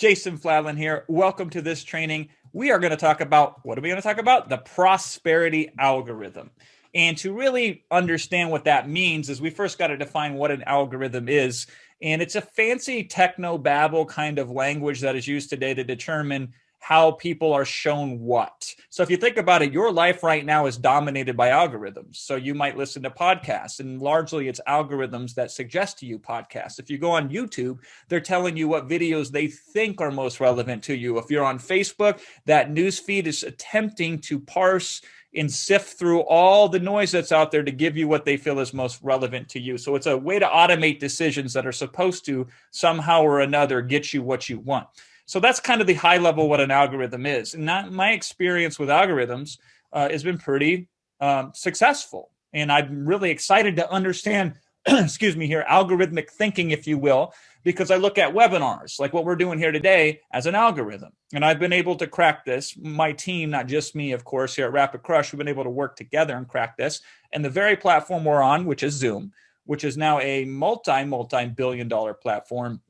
Jason Fladlien here. Welcome to this training. We are going to talk about, what are we going to talk about? The prosperity algorithm. And to really understand what that means is we first got to define what an algorithm is. And it's a fancy techno-babble kind of language that is used today to determine how people are shown what. So if you think about it, your life right now is dominated by algorithms. So you might listen to podcasts, and largely it's algorithms that suggest to you podcasts. If you go on YouTube, they're telling you what videos they think are most relevant to you. If you're on Facebook, that news feed is attempting to parse and sift through all the noise that's out there to give you what they feel is most relevant to you. So it's a way to automate decisions that are supposed to somehow or another get you what you want. So that's kind of the high level what an algorithm is. And my experience with algorithms has been pretty successful. And I'm really excited to understand, excuse me here, algorithmic thinking, if you will, because I look at webinars like what we're doing here today as an algorithm. And I've been able to crack this. My team, not just me, of course, here at Rapid Crush, we've been able to work together and crack this. And the very platform we're on, which is Zoom, which is now a multi-billion-dollar platform.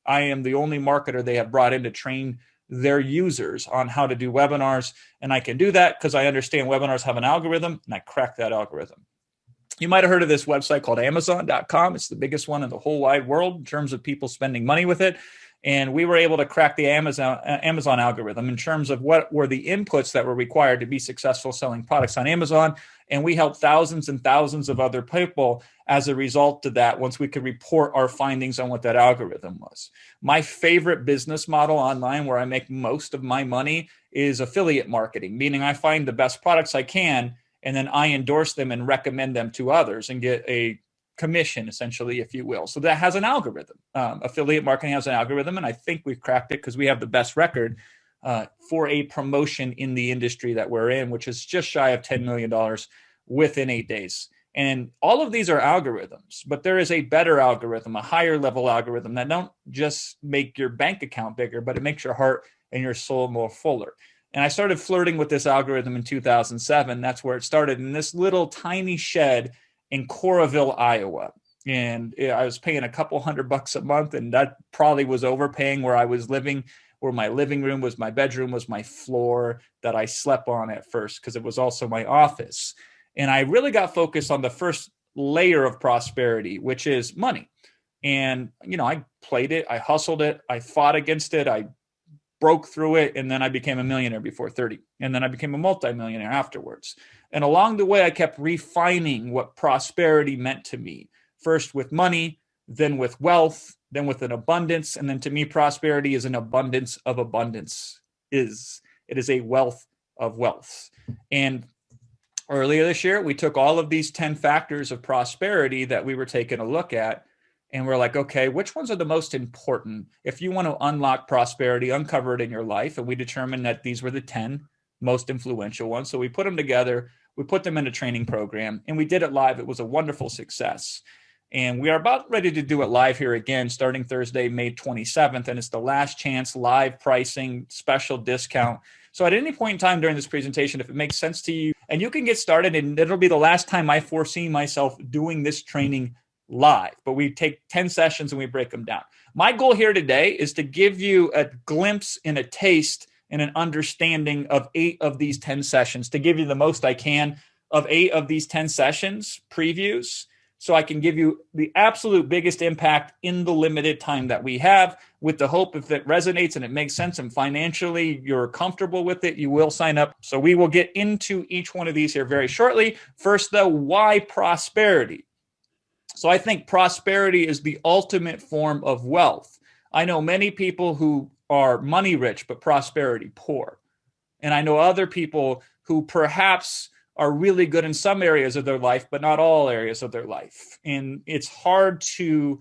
I am the only marketer they have brought in to train their users on how to do webinars. And I can do that because I understand webinars have an algorithm, and I crack that algorithm. You might have heard of this website called Amazon.com. It's the biggest one in the whole wide world in terms of people spending money with it. And we were able to crack the Amazon algorithm in terms of what were the inputs that were required to be successful selling products on Amazon. And we helped thousands and thousands of other people as a result of that once we could report our findings on what that algorithm was. My favorite business model online where I make most of my money is affiliate marketing, meaning I find the best products I can, and then I endorse them and recommend them to others and get a commission, essentially, if you will. So that has an algorithm. Affiliate marketing has an algorithm, and I think we've cracked it because we have the best record for a promotion in the industry that we're in, which is just shy of $10 million within 8 days. And all of these are algorithms, but there is a better algorithm, a higher level algorithm that don't just make your bank account bigger, but it makes your heart and your soul more fuller. And I started flirting with this algorithm in 2007. That's where it started in this little tiny shed in Coralville, Iowa. And I was paying a couple $100 a month, and that probably was overpaying where I was living, where my living room was, my bedroom was my floor that I slept on at first because it was also my office. And I really got focused on the first layer of prosperity, which is money. And, I played it, I hustled it, I fought against it, I broke through it, and then I became a millionaire before 30. And then I became a multimillionaire afterwards. And along the way, I kept refining what prosperity meant to me. First with money, then with wealth, then with an abundance. And then to me, prosperity is an abundance of abundance. It is a wealth of wealth. And earlier this year, we took all of these 10 factors of prosperity that we were taking a look at, and we're like, okay, which ones are the most important? If you want to unlock prosperity, uncover it in your life. And we determined that these were the 10 most influential ones. So we put them together, we put them in a training program, and we did it live. It was a wonderful success. And we are about ready to do it live here again, starting Thursday, May 27th. And it's the last chance live pricing, special discount. So at any point in time during this presentation, if it makes sense to you, and you can get started, and it'll be the last time I foresee myself doing this training live, but we take 10 sessions and we break them down. My goal here today is to give you a glimpse and a taste and an understanding of 8 of these 10 sessions, to give you the most I can of 8 of these 10 sessions previews, so I can give you the absolute biggest impact in the limited time that we have, with the hope if it resonates and it makes sense and financially you're comfortable with it, you will sign up. So we will get into each one of these here very shortly. First, though, why prosperity? So I think prosperity is the ultimate form of wealth. I know many people who are money rich, but prosperity poor. And I know other people who perhaps are really good in some areas of their life, but not all areas of their life. And it's hard to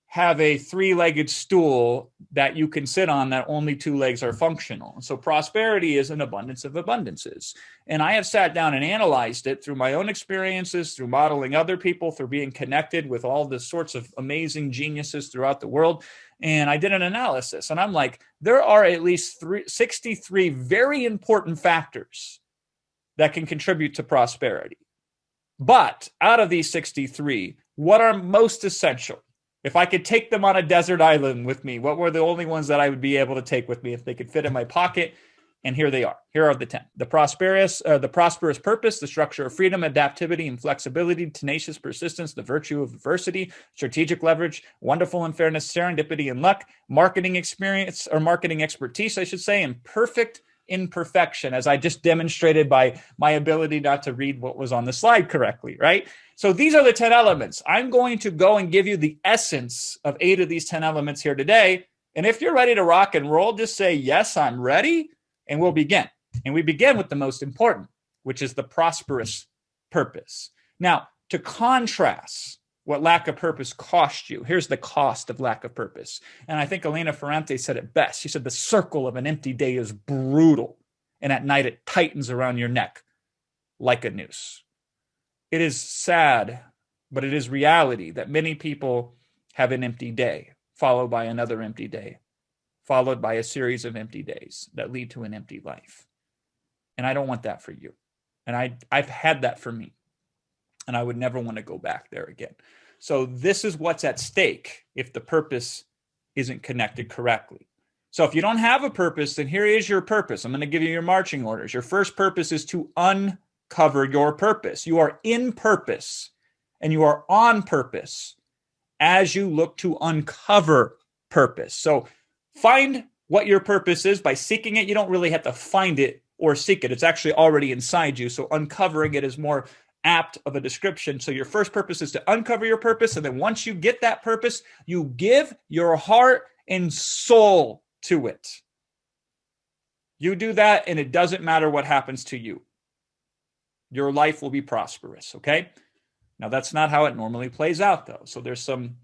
have a 3-legged stool that you can sit on that only 2 legs are functional. So prosperity is an abundance of abundances. And I have sat down and analyzed it through my own experiences, through modeling other people, through being connected with all the sorts of amazing geniuses throughout the world. And I did an analysis, and I'm like, there are at least 63 very important factors that can contribute to prosperity. But out of these 63, what are most essential? If I could take them on a desert island with me, what were the only ones that I would be able to take with me if they could fit in my pocket? And here they are. Here are the 10. The prosperous purpose, the structure of freedom, adaptivity and flexibility, tenacious persistence, the virtue of adversity, strategic leverage, wonderful unfairness, serendipity and luck, marketing experience or marketing expertise, I should say, and perfect imperfection, as I just demonstrated by my ability not to read what was on the slide correctly, right? So these are the 10 elements. I'm going to go and give you the essence of 8 of these 10 elements here today. And if you're ready to rock and roll, just say, yes, I'm ready. And we'll begin. And we begin with the most important, which is the prosperous purpose. Now, to contrast what lack of purpose cost you, here's the cost of lack of purpose. And I think Elena Ferrante said it best. She said, the circle of an empty day is brutal. And at night, it tightens around your neck like a noose. It is sad, but it is reality that many people have an empty day, followed by another empty day, followed by a series of empty days that lead to an empty life. And I don't want that for you. And I've had that for me. And I would never want to go back there again. So this is what's at stake if the purpose isn't connected correctly. So if you don't have a purpose, then here is your purpose. I'm going to give you your marching orders. Your first purpose is to uncover your purpose. You are in purpose and you are on purpose as you look to uncover purpose. So find what your purpose is by seeking it. You don't really have to find it or seek it. It's actually already inside you. So uncovering it is more apt of a description. So your first purpose is to uncover your purpose. And then once you get that purpose, you give your heart and soul to it. You do that and it doesn't matter what happens to you. Your life will be prosperous, okay? Now that's not how it normally plays out though. So there's some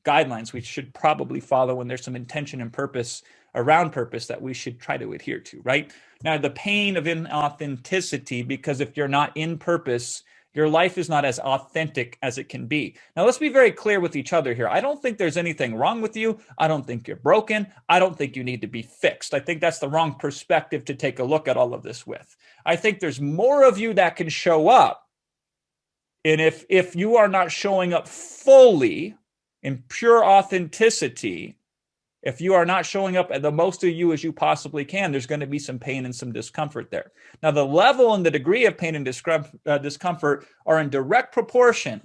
guidelines we should probably follow, and there's some intention and purpose around purpose that we should try to adhere to, right? Now, the pain of inauthenticity, because if you're not in purpose, your life is not as authentic as it can be. Now, let's be very clear with each other here. I don't think there's anything wrong with you. I don't think you're broken. I don't think you need to be fixed. I think that's the wrong perspective to take a look at all of this with. I think there's more of you that can show up. And if you are not showing up fully in pure authenticity, if you are not showing up at the most of you as you possibly can, there's going to be some pain and some discomfort there. Now, the level and the degree of pain and discomfort are in direct proportion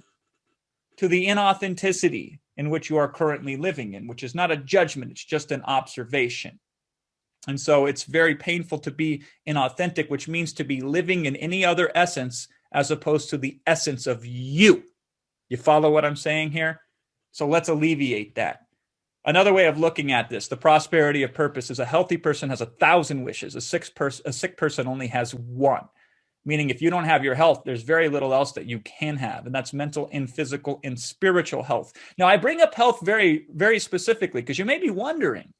to the inauthenticity in which you are currently living in, which is not a judgment, it's just an observation. And so it's very painful to be inauthentic, which means to be living in any other essence as opposed to the essence of you. You follow what I'm saying here? So let's alleviate that. Another way of looking at this, the prosperity of purpose, is a healthy person has 1,000 wishes. A sick person only has one. Meaning if you don't have your health, there's very little else that you can have. And that's mental and physical and spiritual health. Now, I bring up health very, very specifically because you may be wondering,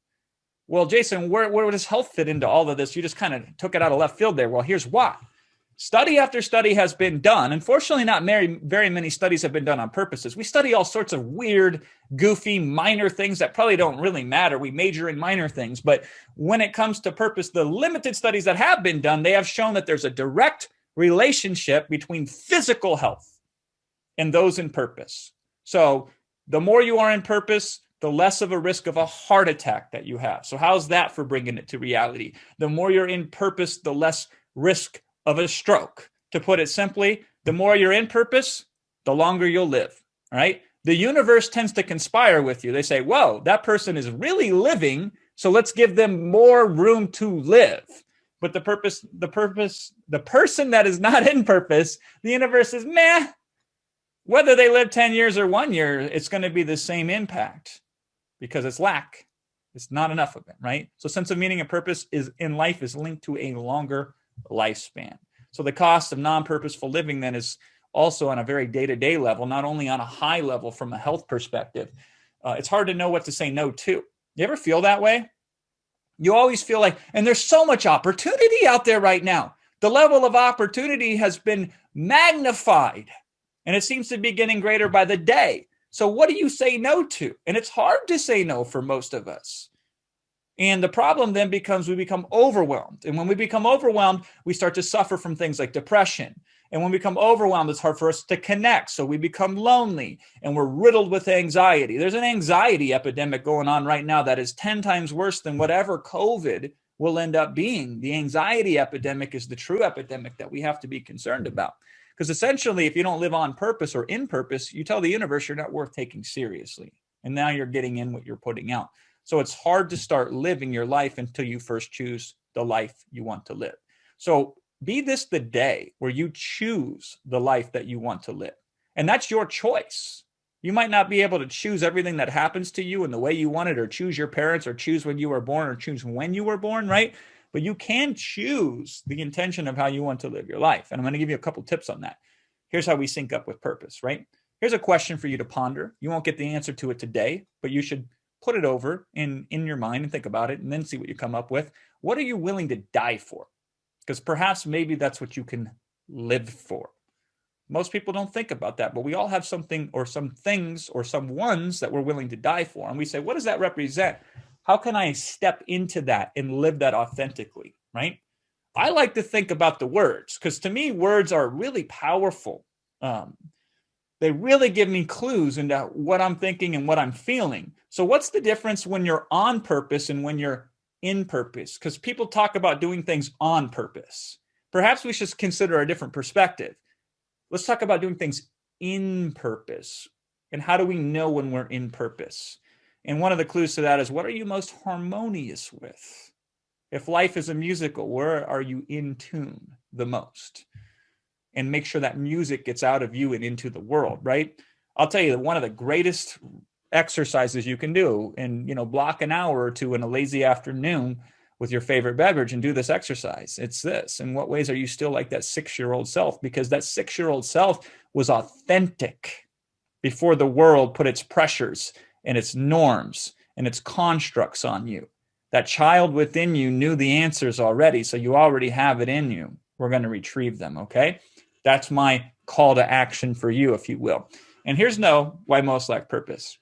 well, Jason, where does health fit into all of this? You just kind of took it out of left field there. Well, here's why. Study after study has been done. Unfortunately, not very many studies have been done on purposes. We study all sorts of weird, goofy, minor things that probably don't really matter. We major in minor things. But when it comes to purpose, the limited studies that have been done, they have shown that there's a direct relationship between physical health and those in purpose. So the more you are in purpose, the less of a risk of a heart attack that you have. So how's that for bringing it to reality? The more you're in purpose, the less risk of a stroke. To put it simply, the more you're in purpose, the longer you'll live, right? The universe tends to conspire with you. They say, whoa, that person is really living, so let's give them more room to live. But the person that is not in purpose, the universe is, meh. Whether they live 10 years or 1 year, it's going to be the same impact because it's lack. It's not enough of it, right? So sense of meaning and purpose in life is linked to a longer lifespan. So the cost of non-purposeful living then is also on a very day-to-day level, not only on a high level from a health perspective. It's hard to know what to say no to. You ever feel that way? You always feel like, and there's so much opportunity out there right now. The level of opportunity has been magnified, and it seems to be getting greater by the day. So what do you say no to? And it's hard to say no for most of us. And the problem then becomes we become overwhelmed. And when we become overwhelmed, we start to suffer from things like depression, And when we become overwhelmed, it's hard for us to connect. So we become lonely and we're riddled with anxiety. There's an anxiety epidemic going on right now that is 10 times worse than whatever COVID will end up being. The anxiety epidemic is the true epidemic that we have to be concerned about. Because essentially, if you don't live on purpose or in purpose, you tell the universe you're not worth taking seriously. And now you're getting in what you're putting out. So it's hard to start living your life until you first choose the life you want to live. So be this the day where you choose the life that you want to live. And that's your choice. You might not be able to choose everything that happens to you in the way you want it, or choose your parents, or choose when you were born, or choose when you were born, right? But you can choose the intention of how you want to live your life. And I'm going to give you a couple tips on that. Here's how we sync up with purpose, right? Here's a question for you to ponder. You won't get the answer to it today, but you should put it over in your mind and think about it, and then see what you come up with. What are you willing to die for? Because perhaps maybe that's what you can live for. Most people don't think about that, but we all have something or some things or some ones that we're willing to die for. And we say, what does that represent? How can I step into that and live that authentically, right? I like to think about the words, because to me, words are really powerful. They really give me clues into what I'm thinking and what I'm feeling. So what's the difference when you're on purpose and when you're in purpose? Because people talk about doing things on purpose. Perhaps we should consider a different perspective. Let's talk about doing things in purpose. And how do we know when we're in purpose? And one of the clues to that is, what are you most harmonious with? If life is a musical, where are you in tune the most? And make sure that music gets out of you and into the world, right? I'll tell you that one of the greatest exercises you can do, and block an hour or two in a lazy afternoon with your favorite beverage and do this exercise. It's this: in what ways are you still like that 6-year-old self? Because that 6-year-old self was authentic before the world put its pressures and its norms and its constructs on you. That child within you knew the answers already, so you already have it in you. We're going to retrieve them, okay? That's my call to action for you, if you will. And here's why most lack purpose.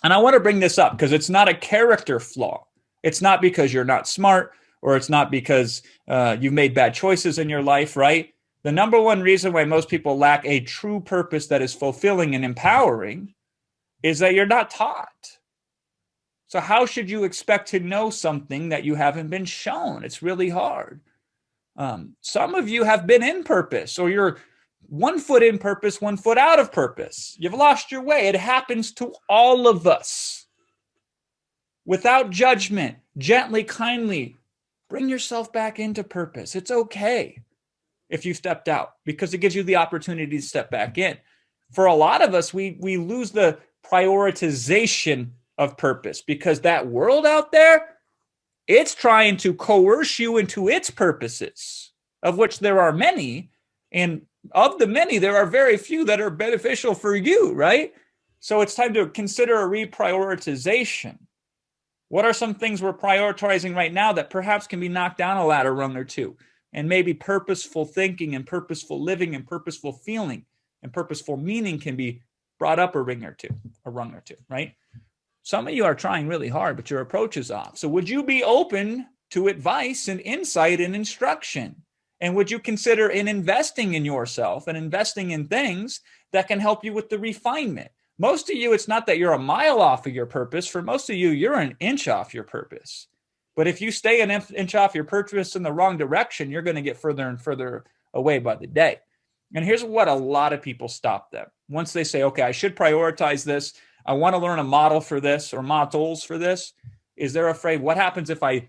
And I want to bring this up because it's not a character flaw. It's not because you're not smart, or it's not because you've made bad choices in your life, right? The number one reason why most people lack a true purpose that is fulfilling and empowering is that you're not taught. So how should you expect to know something that you haven't been shown? It's really hard. Some of you have been in purpose, or you're 1 foot in purpose, 1 foot out of purpose. You've lost your way. It happens to all of us. Without judgment, gently, kindly, bring yourself back into purpose. It's okay if you stepped out, because it gives you the opportunity to step back in. For a lot of us, we lose the prioritization of purpose, because that world out there, it's trying to coerce you into its purposes, of which there are many. And of the many, there are very few that are beneficial for you, right? So it's time to consider a reprioritization. What are some things we're prioritizing right now that perhaps can be knocked down a ladder rung or two? And maybe purposeful thinking and purposeful living and purposeful feeling and purposeful meaning can be brought up a rung or two, right? Some of you are trying really hard, but your approach is off. So would you be open to advice and insight and instruction? And would you consider investing in yourself and investing in things that can help you with the refinement? Most of you, it's not that you're a mile off of your purpose. For most of you, you're an inch off your purpose. But if you stay an inch off your purpose in the wrong direction, you're going to get further and further away by the day. And here's what a lot of people stop them. Once they say, okay, I should prioritize this, I want to learn a model for this or models for this, is they're afraid, what happens if I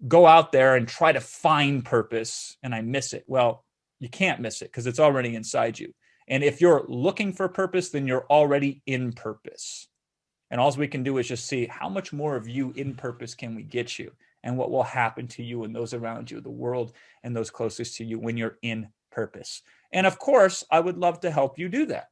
go out there and try to find purpose and I miss it? Well, you can't miss it because it's already inside you. And if you're looking for purpose, then you're already in purpose. And all we can do is just see how much more of you in purpose can we get you, and what will happen to you and those around you, the world and those closest to you, when you're in purpose. And of course, I would love to help you do that.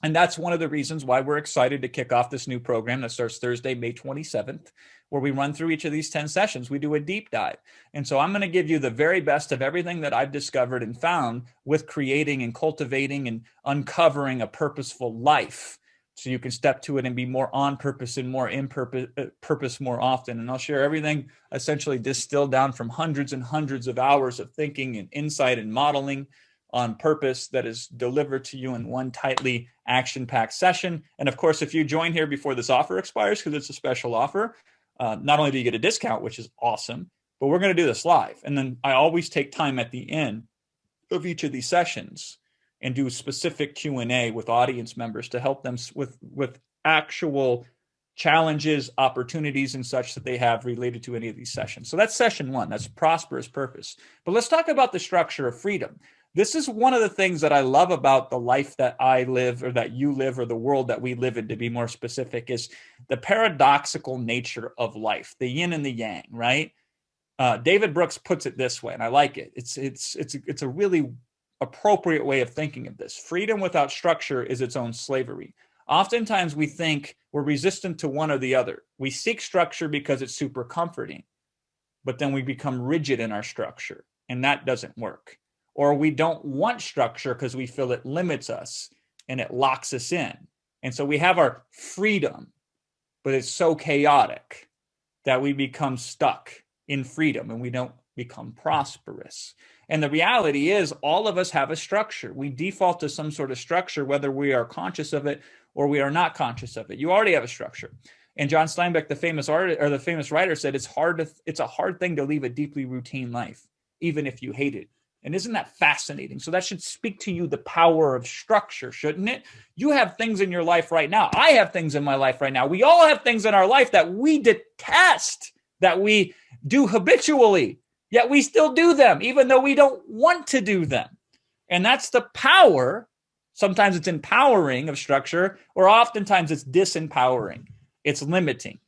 And that's one of the reasons why we're excited to kick off this new program that starts Thursday, May 27th, where we run through each of these 10 sessions. We do a deep dive. And so I'm going to give you the very best of everything that I've discovered and found with creating and cultivating and uncovering a purposeful life, so you can step to it and be more on purpose and more in purpose more often. And I'll share everything essentially distilled down from hundreds and hundreds of hours of thinking and insight and modeling on purpose that is delivered to you in one tightly action-packed session. And of course, if you join here before this offer expires, because it's a special offer, not only do you get a discount, which is awesome, but we're going to do this live. And then I always take time at the end of each of these sessions and do specific Q&A with audience members to help them with actual challenges, opportunities, and such that they have related to any of these sessions. So that's session one. That's Prosperous Purpose. But let's talk about the structure of freedom. This is one of the things that I love about the life that I live, or that you live, or the world that we live in, to be more specific, is the paradoxical nature of life, the yin and the yang, right? David Brooks puts it this way, and I like it. It's a really appropriate way of thinking of this. Freedom without structure is its own slavery. Oftentimes we think we're resistant to one or the other. We seek structure because it's super comforting, but then we become rigid in our structure, and that doesn't work. Or we don't want structure because we feel it limits us and it locks us in. And so we have our freedom, but it's so chaotic that we become stuck in freedom and we don't become prosperous. And the reality is all of us have a structure. We default to some sort of structure, whether we are conscious of it or we are not conscious of it. You already have a structure. And John Steinbeck, the famous writer, said it's a hard thing to leave a deeply routine life, even if you hate it. And isn't that fascinating? So that should speak to you the power of structure, shouldn't it? You have things in your life right now. I have things in my life right now. We all have things in our life that we detest, that we do habitually, yet we still do them, even though we don't want to do them. And that's the power. Sometimes it's empowering of structure, or oftentimes it's disempowering. It's limiting.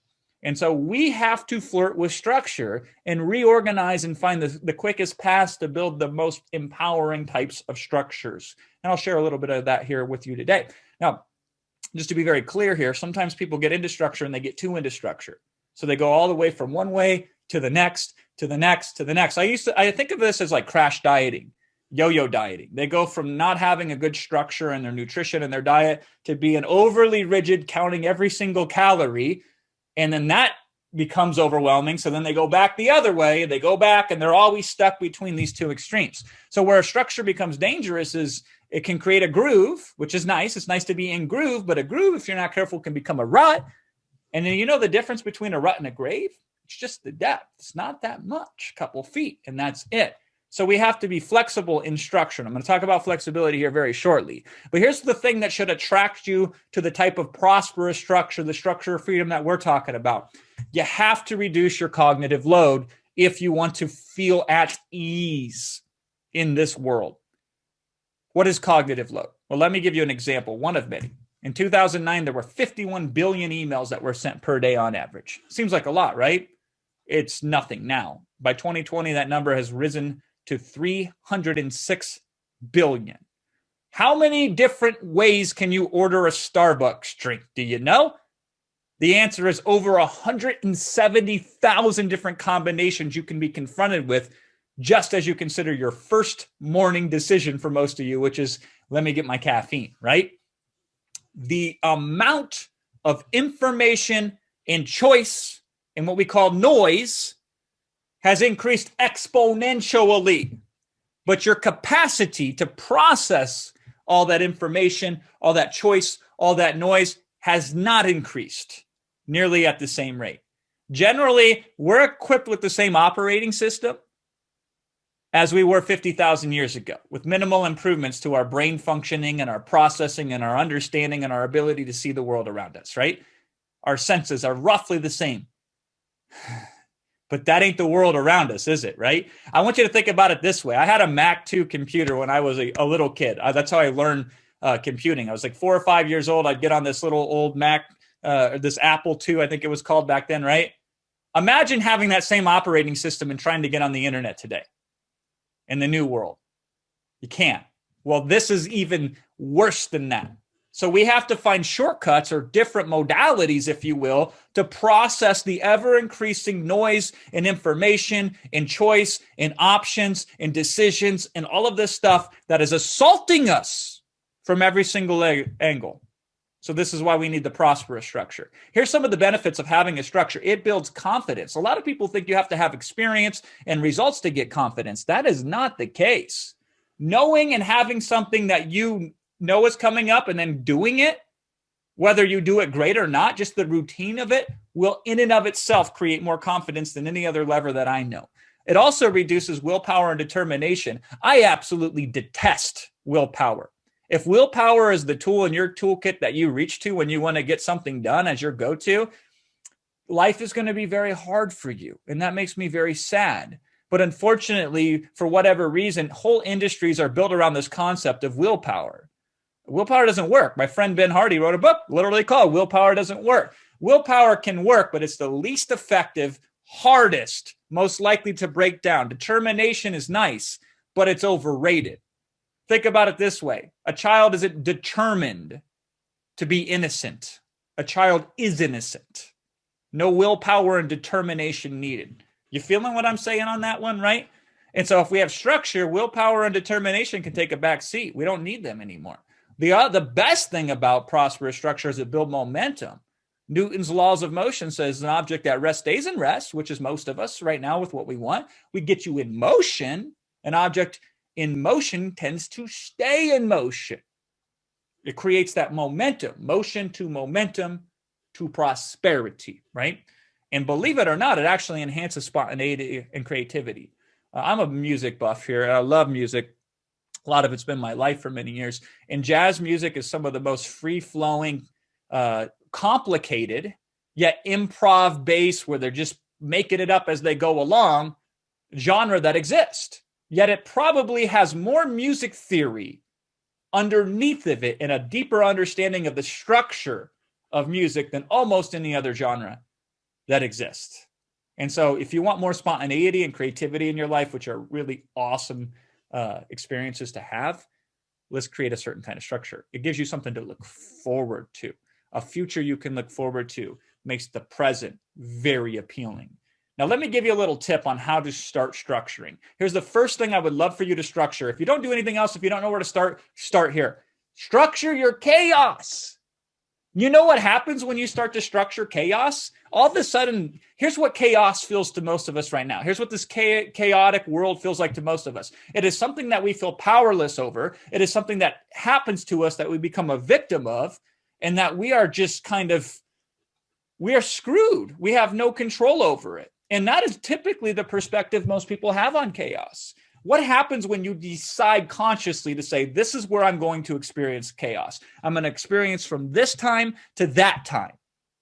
And so we have to flirt with structure and reorganize and find the quickest paths to build the most empowering types of structures. And I'll share a little bit of that here with you today. Now, just to be very clear here, sometimes people get into structure and they get too into structure. So they go all the way from one way to the next, to the next, to the next. I think of this as like crash dieting, yo-yo dieting. They go from not having a good structure in their nutrition and their diet to being overly rigid, counting every single calorie. And then that becomes overwhelming. So then they go back the other way, they go back, and they're always stuck between these two extremes. So where a structure becomes dangerous is it can create a groove, which is nice. It's nice to be in groove, but a groove, if you're not careful, can become a rut. And then you know the difference between a rut and a grave? It's just the depth. It's not that much, a couple feet, and that's it. So we have to be flexible in structure. And I'm going to talk about flexibility here very shortly. But here's the thing that should attract you to the type of prosperous structure, the structure of freedom that we're talking about. You have to reduce your cognitive load if you want to feel at ease in this world. What is cognitive load? Well, let me give you an example, one of many. In 2009, there were 51 billion emails that were sent per day on average. Seems like a lot, right? It's nothing now. By 2020, that number has risen to 306 billion. How many different ways can you order a Starbucks drink? Do you know? The answer is over 170,000 different combinations you can be confronted with just as you consider your first morning decision for most of you, which is, let me get my caffeine, right? The amount of information and choice and what we call noise has increased exponentially, but your capacity to process all that information, all that choice, all that noise has not increased nearly at the same rate. Generally, we're equipped with the same operating system as we were 50,000 years ago, with minimal improvements to our brain functioning and our processing and our understanding and our ability to see the world around us, right? Our senses are roughly the same. But that ain't the world around us, is it, right? I want you to think about it this way. I had a Mac 2 computer when I was a little kid. That's how I learned computing. I was like 4 or 5 years old. I'd get on this little old Mac, this Apple II, I think it was called back then, right? Imagine having that same operating system and trying to get on the internet today in the new world. You can't. Well, this is even worse than that. So we have to find shortcuts or different modalities, if you will, to process the ever-increasing noise and information and choice and options and decisions and all of this stuff that is assaulting us from every single angle. So this is why we need the prosperous structure. Here's some of the benefits of having a structure. It builds confidence. A lot of people think you have to have experience and results to get confidence. That is not the case. Knowing and having something that you know is coming up and then doing it, whether you do it great or not, just the routine of it will in and of itself create more confidence than any other lever that I know. It also reduces willpower and determination. I absolutely detest willpower. If willpower is the tool in your toolkit that you reach to when you want to get something done as your go-to, life is going to be very hard for you. And that makes me very sad. But unfortunately, for whatever reason, whole industries are built around this concept of willpower. Willpower doesn't work. My friend Ben Hardy wrote a book literally called Willpower Doesn't Work. Willpower can work, but it's the least effective, hardest, most likely to break down. Determination is nice, but it's overrated. Think about it this way. A child isn't determined to be innocent. A child is innocent. No willpower and determination needed. You feeling what I'm saying on that one, right? And so if we have structure, willpower and determination can take a back seat. We don't need them anymore. The best thing about prosperous structure is it builds momentum. Newton's laws of motion says an object at rest stays in rest, which is most of us right now with what we want. We get you in motion. An object in motion tends to stay in motion. It creates that momentum, motion to prosperity, right? And believe it or not, it actually enhances spontaneity and creativity. I'm a music buff here. I love music. A lot of it's been my life for many years. And jazz music is some of the most free-flowing, complicated, yet improv based, where they're just making it up as they go along, genre that exists. Yet it probably has more music theory underneath of it and a deeper understanding of the structure of music than almost any other genre that exists. And so if you want more spontaneity and creativity in your life, which are really awesome experiences to have, let's create a certain kind of structure. It gives you something to look forward to. A future you can look forward to makes the present very appealing. Now, let me give you a little tip on how to start structuring. Here's the first thing I would love for you to structure. If you don't do anything else, if you don't know where to start here. Structure your chaos. You know what happens when you start to structure chaos? All of a sudden, here's what chaos feels to most of us right now. Here's what this chaotic world feels like to most of us. It is something that we feel powerless over. It is something that happens to us that we become a victim of, and that we are just we are screwed. We have no control over it. And that is typically the perspective most people have on chaos. What happens when you decide consciously to say, this is where I'm going to experience chaos? I'm going to experience from this time to that time.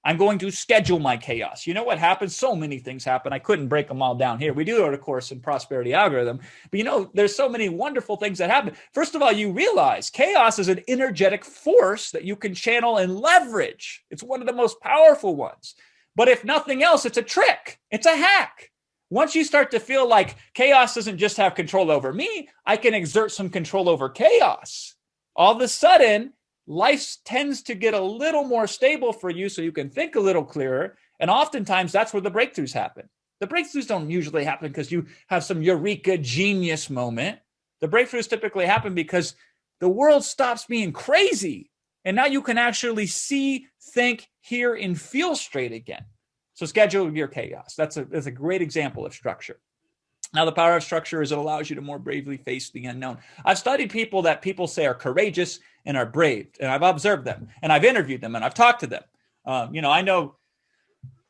I'm going to schedule my chaos. You know what happens? So many things happen. I couldn't break them all down here. We do it, of course, in Prosperity Algorithm. But there's so many wonderful things that happen. First of all, you realize chaos is an energetic force that you can channel and leverage. It's one of the most powerful ones. But if nothing else, it's a trick. It's a hack. Once you start to feel like chaos doesn't just have control over me, I can exert some control over chaos. All of a sudden, life tends to get a little more stable for you so you can think a little clearer. And oftentimes, that's where the breakthroughs happen. The breakthroughs don't usually happen because you have some eureka genius moment. The breakthroughs typically happen because the world stops being crazy. And now you can actually see, think, hear, and feel straight again. So schedule your chaos. That's a great example of structure. Now, the power of structure is it allows you to more bravely face the unknown. I've studied people that people say are courageous and are brave, and I've observed them, and I've interviewed them, and I've talked to them. I know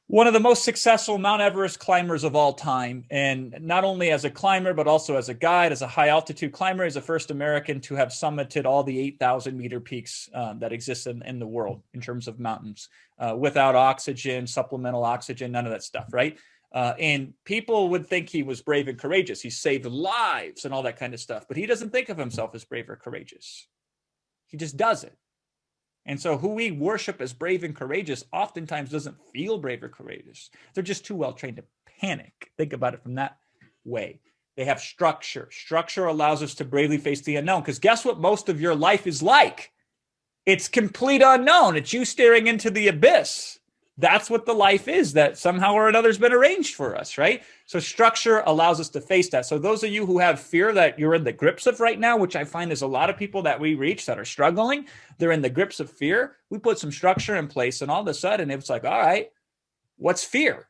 one of the most successful Mount Everest climbers of all time, and not only as a climber, but also as a guide, as a high-altitude climber, is the first American to have summited all the 8,000-meter peaks that exist in the world in terms of mountains, without oxygen, supplemental oxygen, none of that stuff, right? And people would think he was brave and courageous. He saved lives and all that kind of stuff, but he doesn't think of himself as brave or courageous. He just does it. And so who we worship as brave and courageous oftentimes doesn't feel brave or courageous. They're just too well trained to panic. Think about it from that way. They have structure. Structure allows us to bravely face the unknown, because guess what most of your life is like? It's complete unknown. It's you staring into the abyss. That's what the life is that somehow or another has been arranged for us, right? So structure allows us to face that. So those of you who have fear that you're in the grips of right now, which I find is a lot of people that we reach that are struggling, they're in the grips of fear. We put some structure in place, and all of a sudden it's like, all right, what's fear?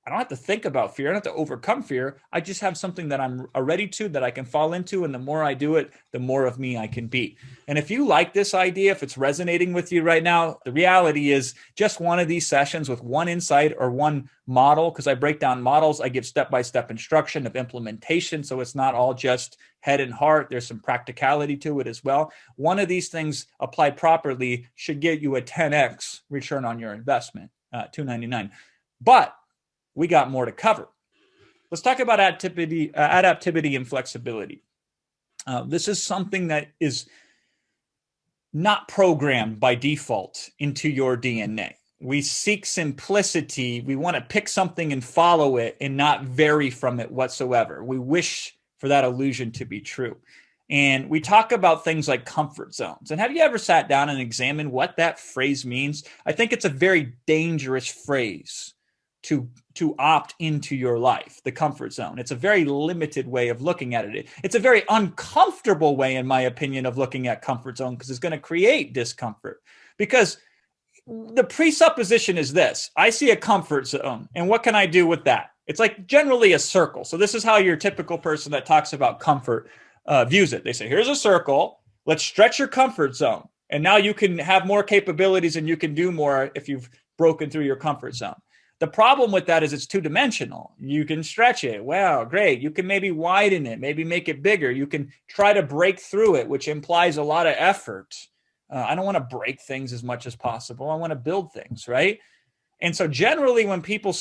I don't have to think about fear. I don't have to overcome fear. I just have something that I'm ready to, that I can fall into. And the more I do it, the more of me I can be. And if you like this idea, if it's resonating with you right now, the reality is just one of these sessions with one insight or one model, because I break down models, I give step-by-step instruction of implementation. So it's not all just head and heart. There's some practicality to it as well. One of these things applied properly should get you a 10x return on your investment, $299. But we got more to cover. Let's talk about adaptivity and flexibility. This is something that is not programmed by default into your DNA. We seek simplicity. We want to pick something and follow it and not vary from it whatsoever. We wish for that illusion to be true. And we talk about things like comfort zones. And have you ever sat down and examined what that phrase means? I think it's a very dangerous phrase to opt into your life, the comfort zone. It's a very limited way of looking at it. It's a very uncomfortable way, in my opinion, of looking at comfort zone, because it's going to create discomfort. Because the presupposition is this: I see a comfort zone, and what can I do with that? It's like generally a circle. So this is how your typical person that talks about comfort views it. They say, here's a circle, let's stretch your comfort zone. And now you can have more capabilities and you can do more if you've broken through your comfort zone. The problem with that is it's two-dimensional. You can stretch it. Wow, great. You can maybe widen it, maybe make it bigger. You can try to break through it, which implies a lot of effort. I don't want to break things as much as possible. I want to build things, right? And so generally when people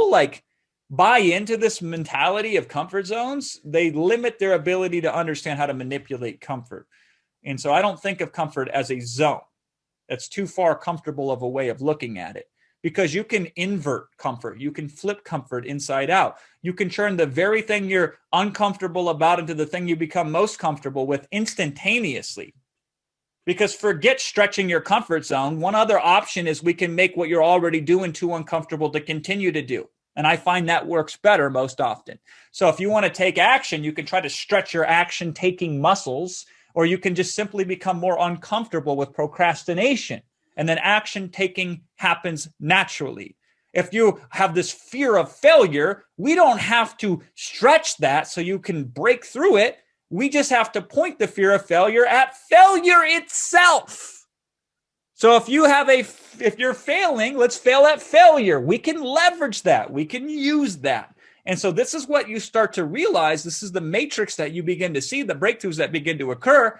like buy into this mentality of comfort zones, they limit their ability to understand how to manipulate comfort. And so I don't think of comfort as a zone. That's too far comfortable of a way of looking at it. Because you can invert comfort. You can flip comfort inside out. You can turn the very thing you're uncomfortable about into the thing you become most comfortable with instantaneously. Because forget stretching your comfort zone. One other option is we can make what you're already doing too uncomfortable to continue to do. And I find that works better most often. So if you want to take action, you can try to stretch your action-taking muscles, or you can just simply become more uncomfortable with procrastination. And then action taking happens naturally. If you have this fear of failure, we don't have to stretch that so you can break through it. We just have to point the fear of failure at failure itself. So if you're failing, let's fail at failure. We can leverage that. We can use that. And so this is what you start to realize. This is the matrix that you begin to see, the breakthroughs that begin to occur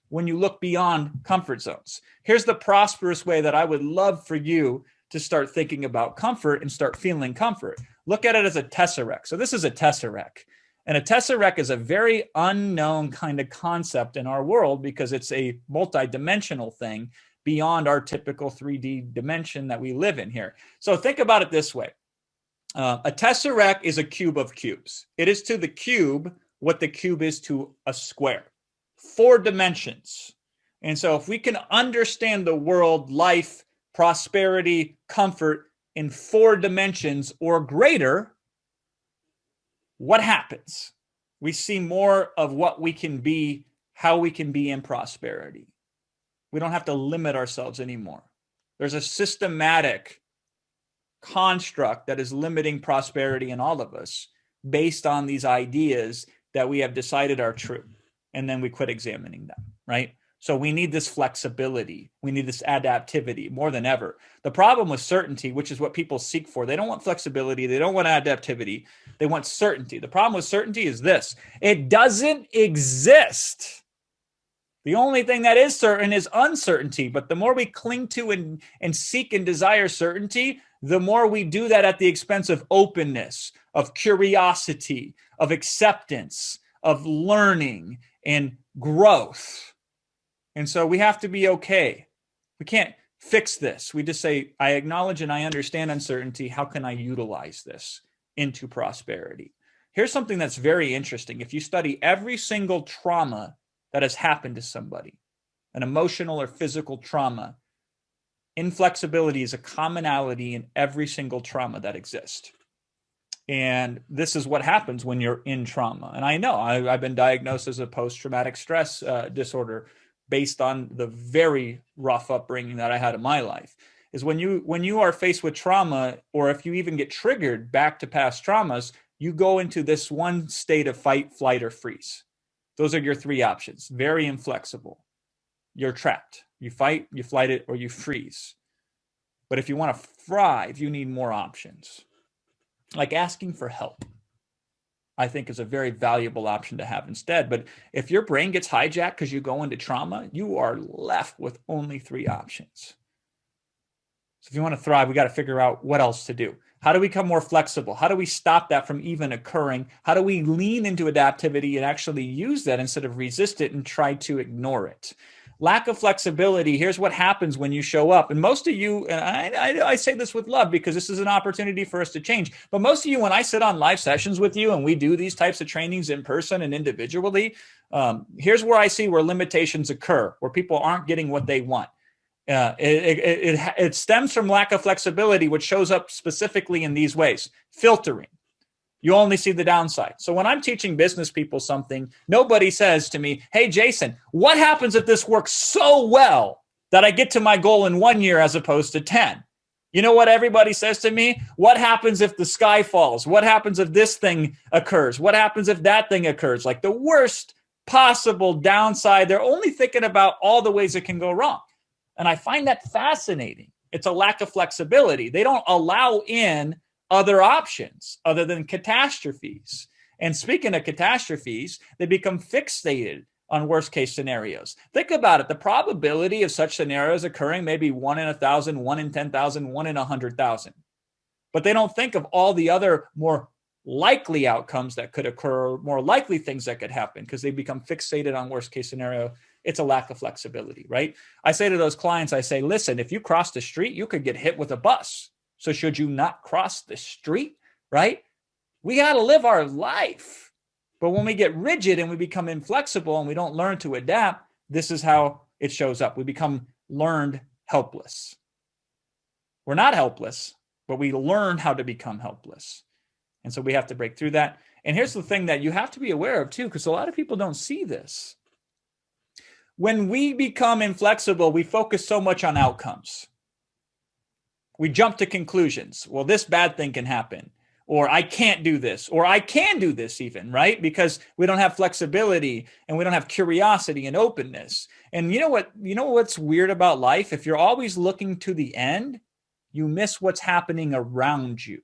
when you look beyond comfort zones. Here's the prosperous way that I would love for you to start thinking about comfort and start feeling comfort. Look at it as a tesseract. So this is a tesseract. And a tesseract is a very unknown kind of concept in our world because it's a multi-dimensional thing beyond our typical 3D dimension that we live in here. So think about it this way. A tesseract is a cube of cubes. It is to the cube what the cube is to a square. 4 dimensions. And so if we can understand the world, life, prosperity, comfort in 4 dimensions or greater, what happens? We see more of what we can be, how we can be in prosperity. We don't have to limit ourselves anymore. There's a systematic construct that is limiting prosperity in all of us based on these ideas that we have decided are true. And then we quit examining them, right? So we need this flexibility. We need this adaptivity more than ever. The problem with certainty, which is what people seek for, they don't want flexibility. They don't want adaptivity. They want certainty. The problem with certainty is this: it doesn't exist. The only thing that is certain is uncertainty. But the more we cling to and seek and desire certainty, the more we do that at the expense of openness, of curiosity, of acceptance, of learning and growth. And so we have to be okay. We can't fix this. We just say, I acknowledge and I understand uncertainty. How can I utilize this into prosperity? Here's something that's very interesting. If you study every single trauma that has happened to somebody, an emotional or physical trauma, inflexibility is a commonality in every single trauma that exists. And this is what happens when you're in trauma. And I know I've been diagnosed as a post-traumatic stress disorder based on the very rough upbringing that I had in my life. is when you are faced with trauma, or if you even get triggered back to past traumas, you go into this one state of fight, flight, or freeze. Those are your three options. Very inflexible. You're trapped. You fight, you flight it, or you freeze. But if you want to thrive, you need more options. Like asking for help, I think, is a very valuable option to have instead. But if your brain gets hijacked because you go into trauma, you are left with only three options. So if you want to thrive, we got to figure out what else to do. How do we become more flexible? How do we stop that from even occurring? How do we lean into adaptivity and actually use that instead of resist it and try to ignore it? Lack of flexibility, here's what happens when you show up. And most of you, and I say this with love because this is an opportunity for us to change, but most of you, when I sit on live sessions with you and we do these types of trainings in person and individually, here's where I see where limitations occur, where people aren't getting what they want. It stems from lack of flexibility, which shows up specifically in these ways. Filtering. You only see the downside. So when I'm teaching business people something, nobody says to me, hey, Jason, what happens if this works so well that I get to my goal in 1 year as opposed to 10? You know what everybody says to me? What happens if the sky falls? What happens if this thing occurs? What happens if that thing occurs? Like the worst possible downside. They're only thinking about all the ways it can go wrong. And I find that fascinating. It's a lack of flexibility. They don't allow in other options other than catastrophes. And speaking of catastrophes, they become fixated on worst case scenarios. Think about it. The probability of such scenarios occurring may be 1 in 1,000, 1 in 10,000, 1 in 100,000. But they don't think of all the other more likely outcomes that could occur, more likely things that could happen, because they become fixated on worst case scenario. It's a lack of flexibility, right? I say to those clients, I say, listen, if you cross the street, you could get hit with a bus. So should you not cross the street, right? We got to live our life. But when we get rigid and we become inflexible and we don't learn to adapt, this is how it shows up. We become learned helpless. We're not helpless, but we learn how to become helpless. And so we have to break through that. And here's the thing that you have to be aware of too, because a lot of people don't see this. When we become inflexible, we focus so much on outcomes. We jump to conclusions. Well, this bad thing can happen, or I can't do this, or I can do this even, right? Because we don't have flexibility and we don't have curiosity and openness. And you know what's weird about life? If you're always looking to the end, you miss what's happening around you.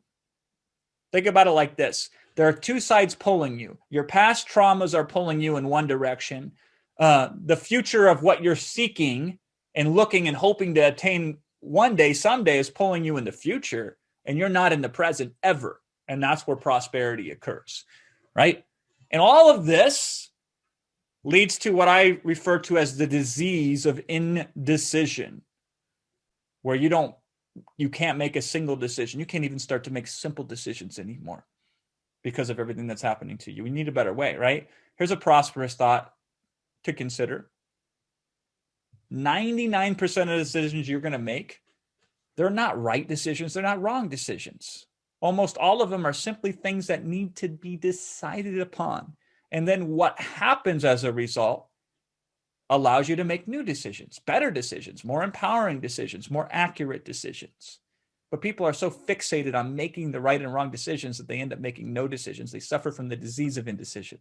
Think about it like this. There are two sides pulling you. Your past traumas are pulling you in one direction. The future of what you're seeking and looking and hoping to attain one day, someday, is pulling you in the future, and you're not in the present ever. And that's where prosperity occurs, right? And all of this leads to what I refer to as the disease of indecision, where you can't make a single decision. You can't even start to make simple decisions anymore because of everything that's happening to you. We need a better way, right? Here's a prosperous thought to consider. 99% of the decisions you're going to make, they're not right decisions. They're not wrong decisions. Almost all of them are simply things that need to be decided upon. And then what happens as a result allows you to make new decisions, better decisions, more empowering decisions, more accurate decisions. But people are so fixated on making the right and wrong decisions that they end up making no decisions. They suffer from the disease of indecision.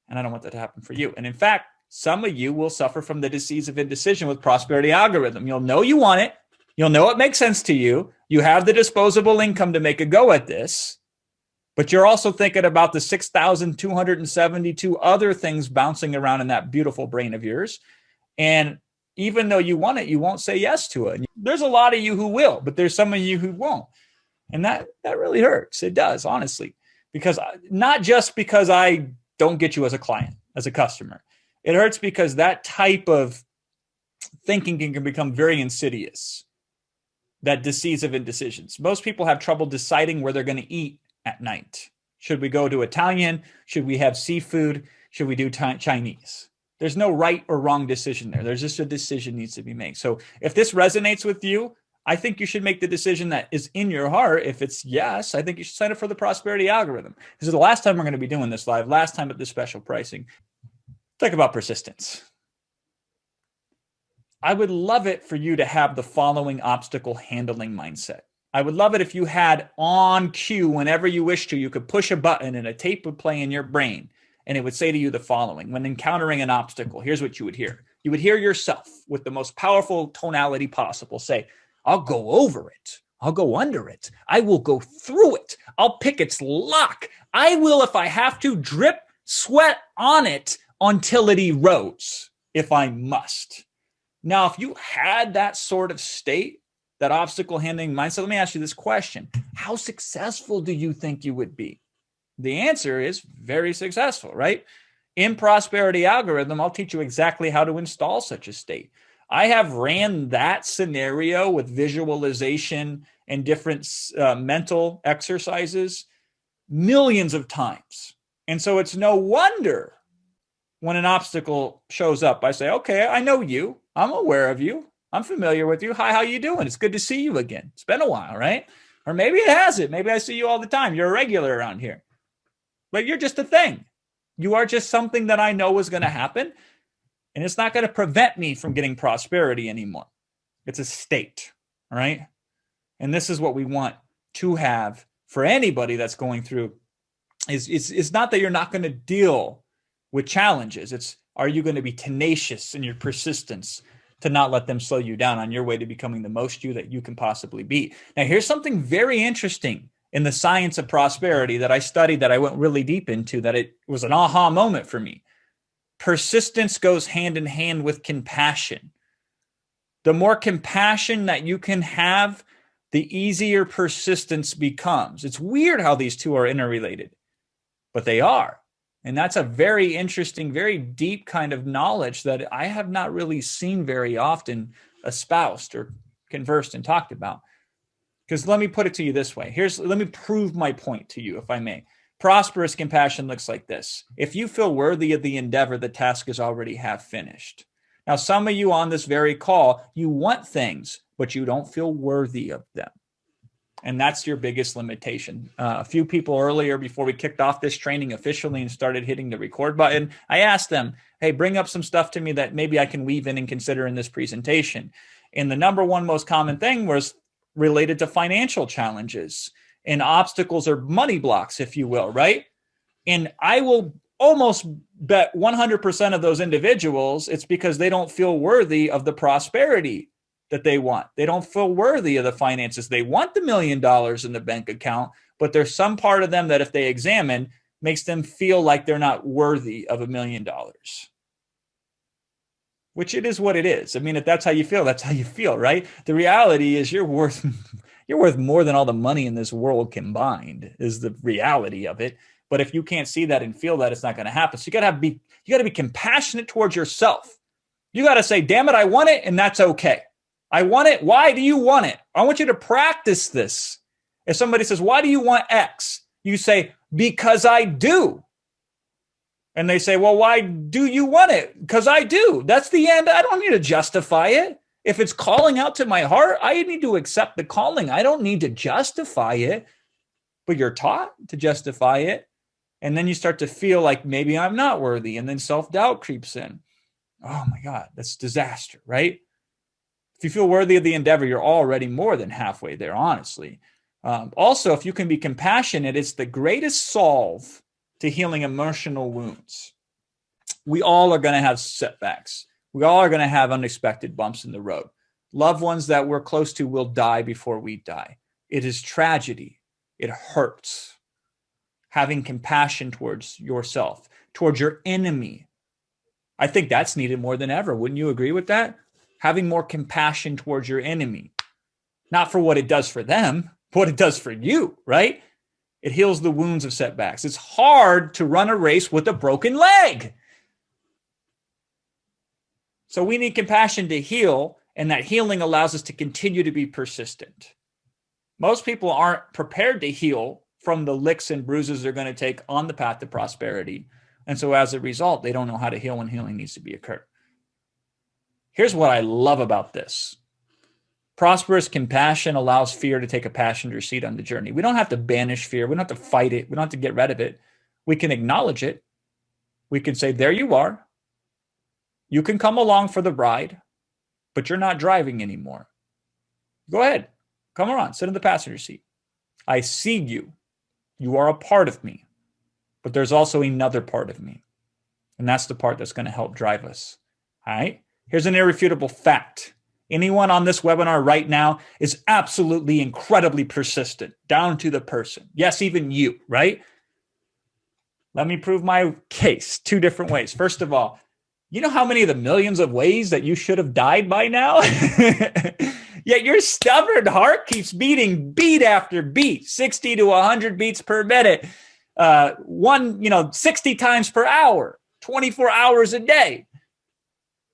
And I don't want that to happen for you. And in fact, some of you will suffer from the disease of indecision with prosperity algorithm. You'll know you want it. You'll know it makes sense to you. You have the disposable income to make a go at this. But you're also thinking about the 6,272 other things bouncing around in that beautiful brain of yours. And even though you want it, you won't say yes to it. There's a lot of you who will, but there's some of you who won't. And that really hurts. It does, honestly. Because not just because I don't get you as a client, as a customer. It hurts because that type of thinking can become very insidious. That disease of indecisions. Most people have trouble deciding where they're going to eat at night. Should we go to Italian? Should we have seafood? Should we do Chinese? There's no right or wrong decision there. There's just a decision needs to be made. So if this resonates with you, I think you should make the decision that is in your heart. If it's yes, I think you should sign up for the prosperity algorithm. This is the last time we're going to be doing this live, last time at this special pricing. Talk about persistence. I would love it for you to have the following obstacle handling mindset. I would love it if you had on cue, whenever you wish to, you could push a button and a tape would play in your brain. And it would say to you the following: when encountering an obstacle, here's what you would hear. You would hear yourself with the most powerful tonality possible say, I'll go over it. I'll go under it. I will go through it. I'll pick its lock. I will, if I have to, drip sweat on it until it erodes, if I must. Now, if you had that sort of state, that obstacle handling mindset, let me ask you this question. How successful do you think you would be? The answer is very successful, right? In Prosperity Algorithm, I'll teach you exactly how to install such a state. I have ran that scenario with visualization and different mental exercises millions of times. And so it's no wonder when an obstacle shows up, I say, okay, I know you. I'm aware of you. I'm familiar with you. Hi, how you doing? It's good to see you again. It's been a while, right? Or maybe it hasn't. Maybe I see you all the time. You're a regular around here. But you're just a thing. You are just something that I know is going to happen. And it's not going to prevent me from getting prosperity anymore. It's a state, all right? And this is what we want to have for anybody that's going through. It's not that you're not going to deal with challenges. It's, are you going to be tenacious in your persistence to not let them slow you down on your way to becoming the most you that you can possibly be? Now, here's something very interesting in the science of prosperity that I studied, that I went really deep into, that it was an aha moment for me. Persistence goes hand in hand with compassion. The more compassion that you can have, the easier persistence becomes. It's weird how these two are interrelated, but they are. And that's a very interesting, very deep kind of knowledge that I have not really seen very often espoused or conversed and talked about. Because let me put it to you this way. Let me prove my point to you, if I may. Prosperous compassion looks like this. If you feel worthy of the endeavor, the task is already half finished. Now, some of you on this very call, you want things, but you don't feel worthy of them. And that's your biggest limitation. A few people earlier, before we kicked off this training officially and started hitting the record button, I asked them, hey, bring up some stuff to me that maybe I can weave in and consider in this presentation. And the number one most common thing was related to financial challenges and obstacles, or money blocks, if you will, right? And I will almost bet 100% of those individuals, it's because they don't feel worthy of the prosperity that they want. They don't feel worthy of the finances. They want the $1 million in the bank account, but there's some part of them that, if they examine, makes them feel like they're not worthy of $1 million. Which it is what it is. I mean, if that's how you feel, that's how you feel, right? The reality is you're worth more than all the money in this world combined, is the reality of it. But if you can't see that and feel that, it's not going to happen. So you got to be compassionate towards yourself. You got to say, damn it, I want it, and that's okay. I want it. Why do you want it? I want you to practice this. If somebody says, why do you want X? You say, because I do. And they say, well, why do you want it? Because I do. That's the end. I don't need to justify it. If it's calling out to my heart, I need to accept the calling. I don't need to justify it. But you're taught to justify it. And then you start to feel like maybe I'm not worthy. And then self-doubt creeps in. Oh my God, that's disaster, right? If you feel worthy of the endeavor, you're already more than halfway there, honestly. Also, if you can be compassionate, it's the greatest solve to healing emotional wounds. We all are going to have setbacks. We all are going to have unexpected bumps in the road. Loved ones that we're close to will die before we die. It is tragedy. It hurts. Having compassion towards yourself, towards your enemy. I think that's needed more than ever. Wouldn't you agree with that? Having more compassion towards your enemy. Not for what it does for them, but what it does for you, right? It heals the wounds of setbacks. It's hard to run a race with a broken leg. So we need compassion to heal, and that healing allows us to continue to be persistent. Most people aren't prepared to heal from the licks and bruises they're going to take on the path to prosperity. And so as a result, they don't know how to heal when healing needs to be occurred. Here's what I love about this. Prosperous compassion allows fear to take a passenger seat on the journey. We don't have to banish fear. We don't have to fight it. We don't have to get rid of it. We can acknowledge it. We can say, there you are. You can come along for the ride. but you're not driving anymore. Go ahead. Come on, sit in the passenger seat. I see you. You are a part of me, but there's also another part of me. And that's the part that's going to help drive us. All right. Here's an irrefutable fact. Anyone on this webinar right now is absolutely incredibly persistent, down to the person. Yes, even you, right? Let me prove my case 2 different ways. First of all, you know how many of the millions of ways that you should have died by now? Yet your stubborn heart keeps beating beat after beat, 60 to 100 beats per minute, 60 times per hour, 24 hours a day,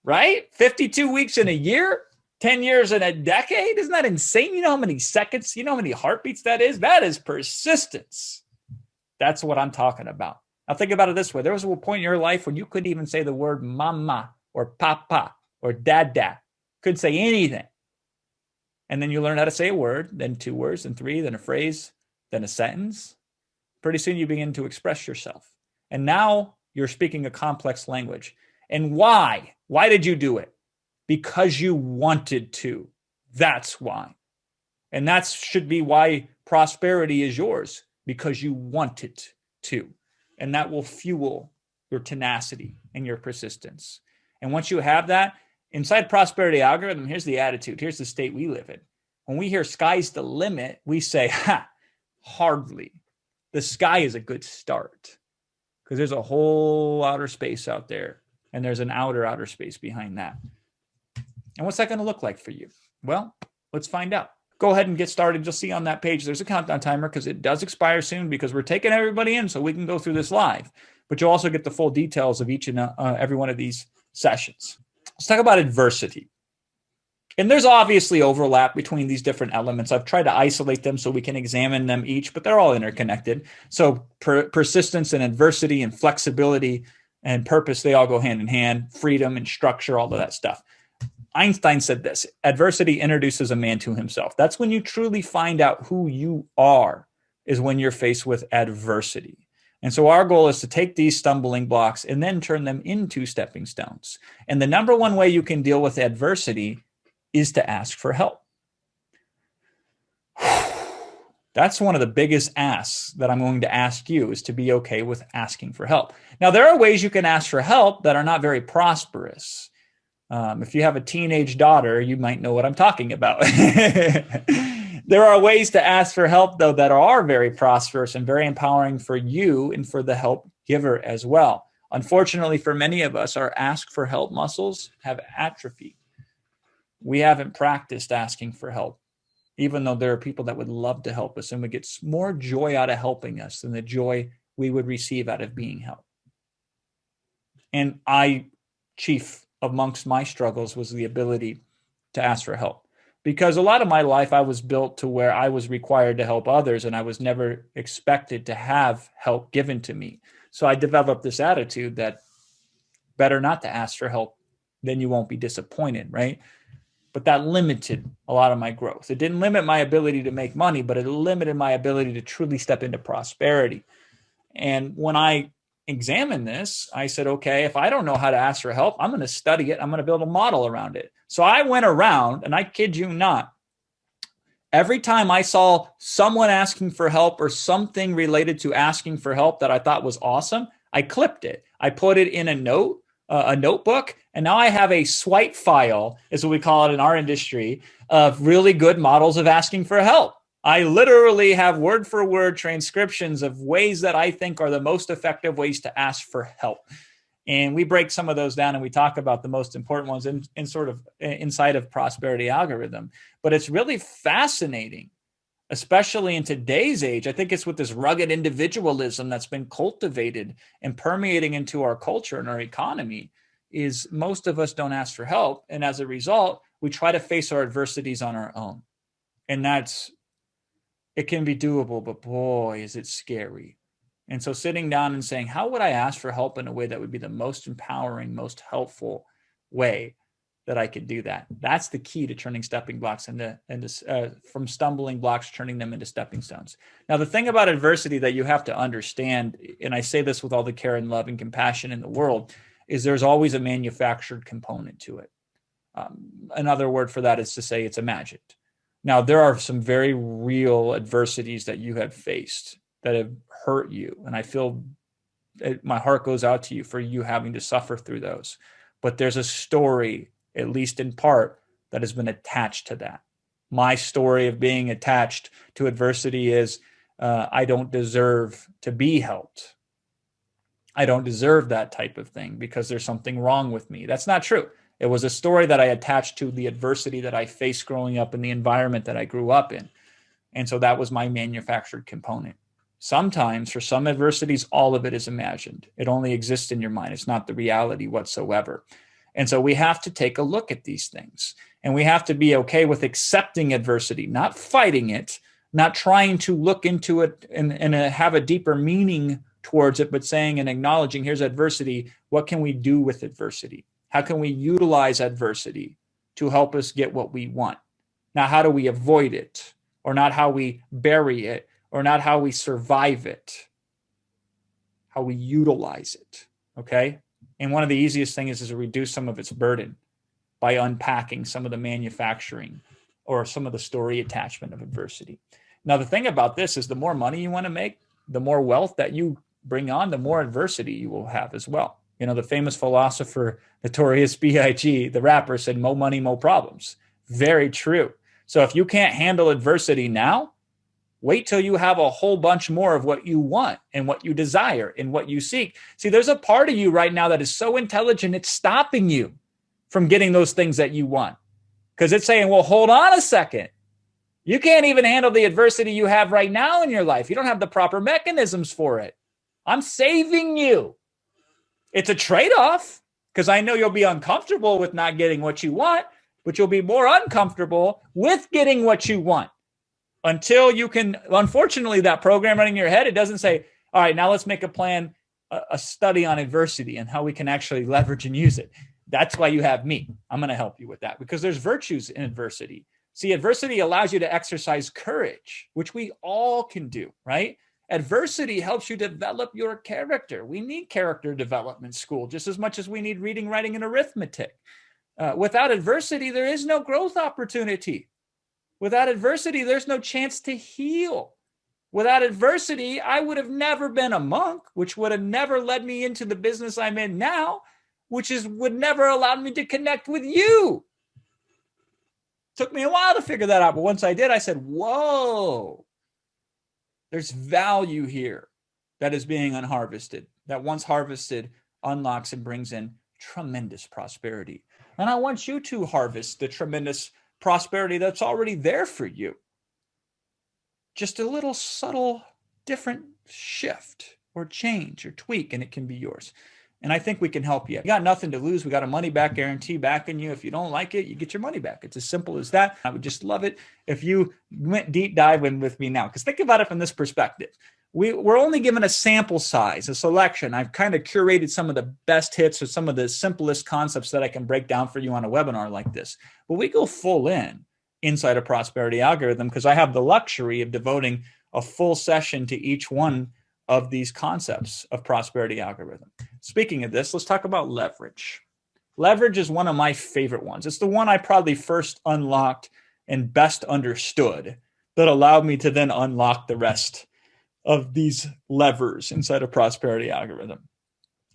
right? 52 weeks in a year, 10 years in a decade. Isn't that insane? You know how many seconds, you know how many heartbeats that is? That is persistence. That's what I'm talking about. Now think about it this way. There was a point in your life when you couldn't even say the word mama or papa or dada. Couldn't say anything. And then you learn how to say a word, then 2 words, then 3, then a phrase, then a sentence. Pretty soon you begin to express yourself. And now you're speaking a complex language. And why? Why did you do it? Because you wanted to. That's why. And that should be why prosperity is yours, because you want it to. And that will fuel your tenacity and your persistence. And once you have that, inside prosperity algorithm, here's the attitude. Here's the state we live in. When we hear sky's the limit, we say, hardly. The sky is a good start because there's a whole outer space out there. And there's an outer space behind that. And what's that going to look like for you? Well, let's find out. Go ahead and get started. You'll see on that page, there's a countdown timer because it does expire soon because we're taking everybody in so we can go through this live. But you'll also get the full details of each and every one of these sessions. Let's talk about adversity. And there's obviously overlap between these different elements. I've tried to isolate them so we can examine them each, but they're all interconnected. So persistence and adversity and flexibility and purpose, they all go hand in hand. Freedom and structure, all of that stuff. Einstein said this: adversity introduces a man to himself. That's when you truly find out who you are, is when you're faced with adversity. And so our goal is to take these stumbling blocks and then turn them into stepping stones. And the number one way you can deal with adversity is to ask for help. That's one of the biggest asks that I'm going to ask you, is to be okay with asking for help. Now, there are ways you can ask for help that are not very prosperous. If you have a teenage daughter, you might know what I'm talking about. There are ways to ask for help, though, that are very prosperous and very empowering for you and for the help giver as well. Unfortunately, for many of us, our ask for help muscles have atrophied. We haven't practiced asking for help, even though there are people that would love to help us and would get more joy out of helping us than the joy we would receive out of being helped. And chief amongst my struggles was the ability to ask for help. Because a lot of my life, I was built to where I was required to help others, and I was never expected to have help given to me. So I developed this attitude that better not to ask for help, then you won't be disappointed, right? But that limited a lot of my growth. It didn't limit my ability to make money, but it limited my ability to truly step into prosperity. And when I examined this, I said, okay, if I don't know how to ask for help, I'm going to study it. I'm going to build a model around it. So I went around, and I kid you not, every time I saw someone asking for help or something related to asking for help that I thought was awesome, I clipped it. I put it in a notebook, and now I have a swipe file, is what we call it in our industry, of really good models of asking for help. I literally have word for word transcriptions of ways that I think are the most effective ways to ask for help. And we break some of those down and we talk about the most important ones in sort of inside of prosperity algorithm. But it's really fascinating, especially in today's age. I think it's with this rugged individualism that's been cultivated and permeating into our culture and our economy, is most of us don't ask for help. And as a result, we try to face our adversities on our own. And it can be doable, but boy, is it scary. And so sitting down and saying, how would I ask for help in a way that would be the most empowering, most helpful way that I could do that? That's the key to turning stepping blocks from stumbling blocks, turning them into stepping stones. Now, the thing about adversity that you have to understand, and I say this with all the care and love and compassion in the world, is there's always a manufactured component to it. Another word for that is to say it's imagined. Now, there are some very real adversities that you have faced that have hurt you. And I feel my heart goes out to you for you having to suffer through those. But there's a story, at least in part, that has been attached to that. My story of being attached to adversity is I don't deserve to be helped. I don't deserve that type of thing because there's something wrong with me. That's not true. It was a story that I attached to the adversity that I faced growing up in the environment that I grew up in. And so that was my manufactured component. Sometimes, for some adversities, all of it is imagined. It only exists in your mind. It's not the reality whatsoever. And so we have to take a look at these things. And we have to be okay with accepting adversity, not fighting it, not trying to look into it and have a deeper meaning towards it, but saying and acknowledging, here's adversity. What can we do with adversity? How can we utilize adversity to help us get what we want? Now, how do we avoid it? Or not how we bury it, or not how we survive it, how we utilize it, okay? And one of the easiest things is to reduce some of its burden by unpacking some of the manufacturing or some of the story attachment of adversity. Now, the thing about this is the more money you want to make, the more wealth that you bring on, the more adversity you will have as well. You know, the famous philosopher, Notorious B.I.G., the rapper, said, "Mo money, mo problems." Very true. So if you can't handle adversity now, wait till you have a whole bunch more of what you want and what you desire and what you seek. See, there's a part of you right now that is so intelligent, it's stopping you from getting those things that you want. Because it's saying, well, hold on a second. You can't even handle the adversity you have right now in your life. You don't have the proper mechanisms for it. I'm saving you. It's a trade-off because I know you'll be uncomfortable with not getting what you want, but you'll be more uncomfortable with getting what you want until you can. Unfortunately, that program running in your head, it doesn't say, all right, now let's make a plan, a study on adversity and how we can actually leverage and use it. That's why you have me. I'm going to help you with that because there's virtues in adversity. See, adversity allows you to exercise courage, which we all can do, right? Adversity helps you develop your character. We need character development school just as much as we need reading, writing, and arithmetic. Without adversity, there is no growth opportunity. Without adversity, there's no chance to heal. Without adversity, I would have never been a monk, which would have never led me into the business I'm in now, which would never allowed me to connect with you. Took me a while to figure that out, but once I did, I said, whoa, there's value here that is being unharvested, that once harvested unlocks and brings in tremendous prosperity. And I want you to harvest the tremendous prosperity that's already there for you. Just a little subtle, different shift or change or tweak, and it can be yours. And I think we can help you. You got nothing to lose. We got a money back guarantee backing you. If you don't like it, you get your money back. It's as simple as that. I would just love it if you went deep diving with me now. Because think about it from this perspective. We're only given a sample size, a selection. I've kind of curated some of the best hits or some of the simplest concepts that I can break down for you on a webinar like this. But we go full inside a prosperity algorithm because I have the luxury of devoting a full session to each one of these concepts of prosperity algorithm. Speaking of this, let's talk about leverage. Leverage is one of my favorite ones. It's the one I probably first unlocked and best understood that allowed me to then unlock the rest of these levers inside a prosperity algorithm.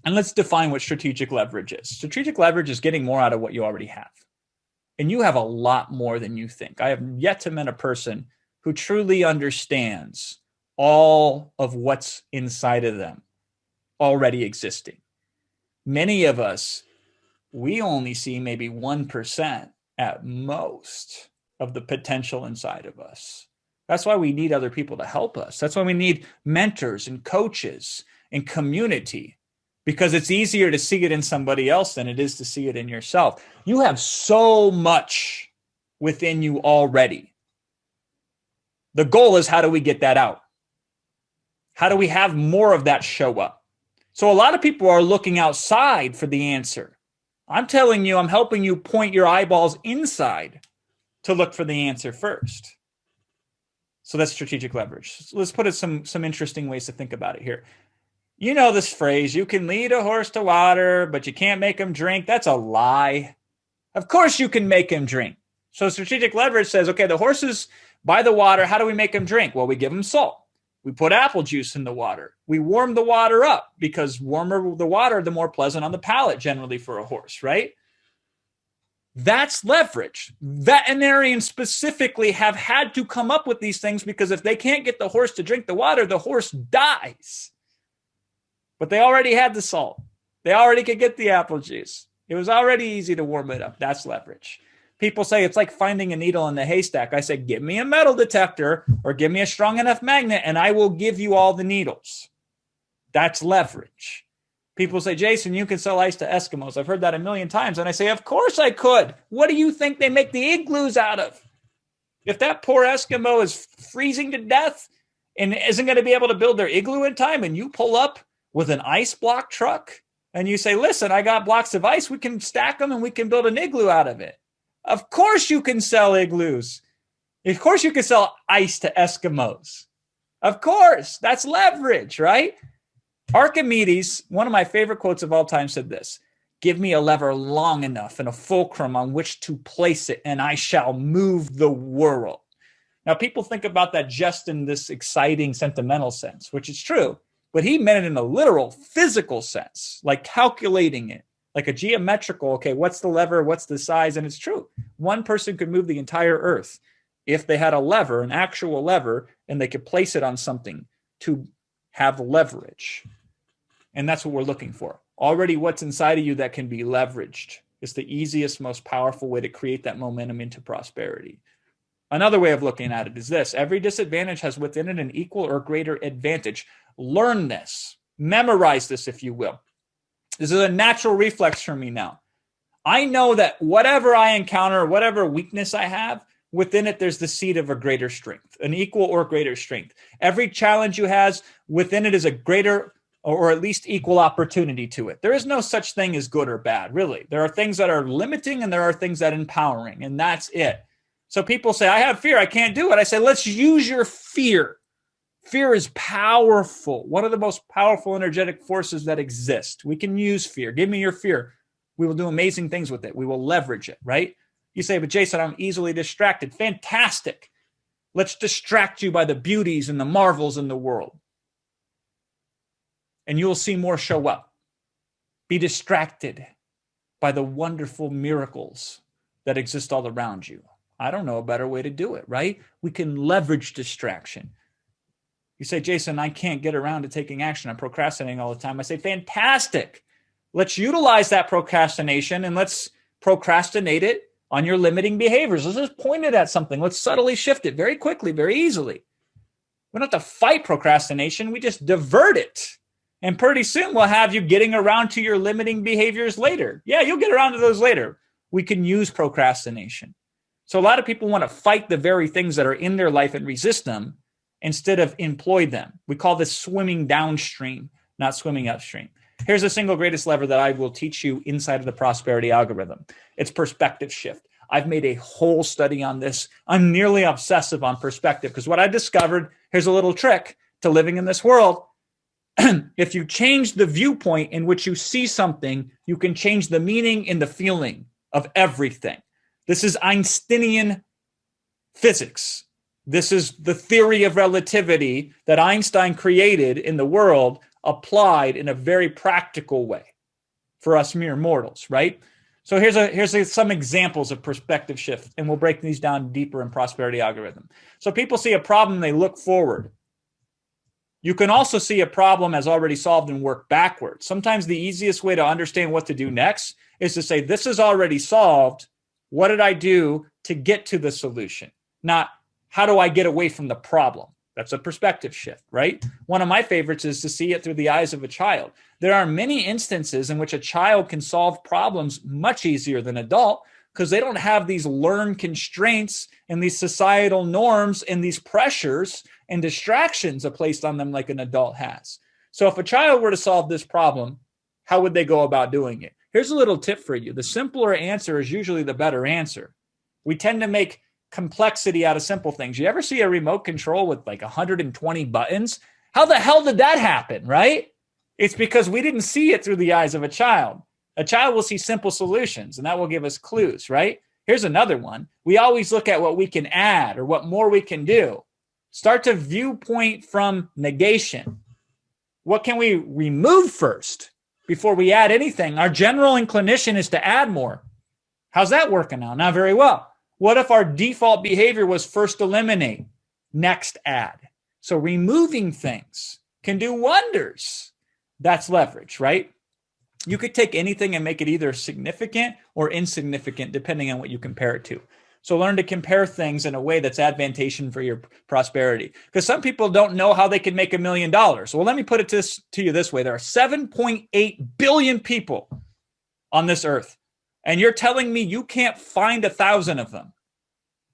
And let's define what strategic leverage is. Strategic leverage is getting more out of what you already have. And you have a lot more than you think. I have yet to meet a person who truly understands all of what's inside of them already existing. Many of us, we only see maybe 1% at most of the potential inside of us. That's why we need other people to help us. That's why we need mentors and coaches and community, because it's easier to see it in somebody else than it is to see it in yourself. You have so much within you already. The goal is, how do we get that out? How do we have more of that show up? So a lot of people are looking outside for the answer. I'm telling you, I'm helping you point your eyeballs inside to look for the answer first. So that's strategic leverage. So let's put it some interesting ways to think about it here. You know this phrase, you can lead a horse to water, but you can't make him drink. That's a lie. Of course you can make him drink. So strategic leverage says, okay, the horse is by the water. How do we make him drink? Well, we give him salt. We put apple juice in the water. We warm the water up because warmer the water, the more pleasant on the palate generally for a horse, right? That's leverage. Veterinarians specifically have had to come up with these things because if they can't get the horse to drink the water, the horse dies. But they already had the salt. They already could get the apple juice. It was already easy to warm it up. That's leverage. People say it's like finding a needle in the haystack. I say, give me a metal detector or give me a strong enough magnet and I will give you all the needles. That's leverage. People say, Jason, you can sell ice to Eskimos. I've heard that a million times. And I say, of course I could. What do you think they make the igloos out of? If that poor Eskimo is freezing to death and isn't going to be able to build their igloo in time and you pull up with an ice block truck and you say, listen, I got blocks of ice. We can stack them and we can build an igloo out of it. Of course you can sell igloos. Of course you can sell ice to Eskimos. Of course. That's leverage, right? Archimedes, one of my favorite quotes of all time, said this: give me a lever long enough and a fulcrum on which to place it, and I shall move the world. Now, people think about that just in this exciting, sentimental sense, which is true, but he meant it in a literal, physical sense, like calculating it. Like a geometrical, okay, what's the lever, what's the size? And it's true. One person could move the entire earth if they had a lever, an actual lever, and they could place it on something to have leverage. And that's what we're looking for. Already what's inside of you that can be leveraged is the easiest, most powerful way to create that momentum into prosperity. Another way of looking at it is this: every disadvantage has within it an equal or greater advantage. Learn this. Memorize this, if you will. This is a natural reflex for me now. I know that whatever I encounter, whatever weakness I have, within it, there's the seed of a greater strength, an equal or greater strength. Every challenge you have, within it is a greater or at least equal opportunity to it. There is no such thing as good or bad, really. There are things that are limiting and there are things that are empowering, and that's it. So people say, I have fear, I can't do it. I say, let's use your fear. Fear is powerful. One of the most powerful energetic forces that exist. We can use fear. Give me your fear. We will do amazing things with it. We will leverage it, right? You say, but Jason, I'm easily distracted. Fantastic. Let's distract you by the beauties and the marvels in the world. And you will see more show up. Be distracted by the wonderful miracles that exist all around you. I don't know a better way to do it, right? We can leverage distraction. You say, Jason, I can't get around to taking action. I'm procrastinating all the time. I say, fantastic. Let's utilize that procrastination and let's procrastinate it on your limiting behaviors. Let's just point it at something. Let's subtly shift it very quickly, very easily. We don't have to fight procrastination. We just divert it. And pretty soon we'll have you getting around to your limiting behaviors later. Yeah, you'll get around to those later. We can use procrastination. So a lot of people want to fight the very things that are in their life and resist them instead of employ them. We call this swimming downstream, not swimming upstream. Here's the single greatest lever that I will teach you inside of the prosperity algorithm. It's perspective shift. I've made a whole study on this. I'm nearly obsessive on perspective because what I discovered, here's a little trick to living in this world. If you change the viewpoint in which you see something, you can change the meaning and the feeling of everything. This is Einsteinian physics. This is the theory of relativity that Einstein created in the world, applied in a very practical way for us mere mortals, right? So here's some examples of perspective shift, and we'll break these down deeper in prosperity algorithm. So people see a problem, they look forward. You can also see a problem as already solved and work backwards. Sometimes the easiest way to understand what to do next is to say, this is already solved. What did I do to get to the solution? Not, how do I get away from the problem? That's a perspective shift, right? One of my favorites is to see it through the eyes of a child. There are many instances in which a child can solve problems much easier than an adult because they don't have these learned constraints and these societal norms and these pressures and distractions are placed on them like an adult has. So if a child were to solve this problem, how would they go about doing it? Here's a little tip for you. The simpler answer is usually the better answer. We tend to make complexity out of simple things. You ever see a remote control with like 120 buttons? How the hell did that happen, right? It's because we didn't see it through the eyes of a child. A child will see simple solutions, and that will give us clues, right? Here's another one. We always look at what we can add or what more we can do. Start to viewpoint from negation. What can we remove first before we add anything? Our general inclination is to add more. How's that working out? Not very well. What if our default behavior was first eliminate, next add? So removing things can do wonders. That's leverage, right? You could take anything and make it either significant or insignificant, depending on what you compare it to. So learn to compare things in a way that's advantageous for your prosperity. Because some people don't know how they can make $1 million. Well, let me put it to you this way. There are 7.8 billion people on this earth. And you're telling me you can't find 1,000 of them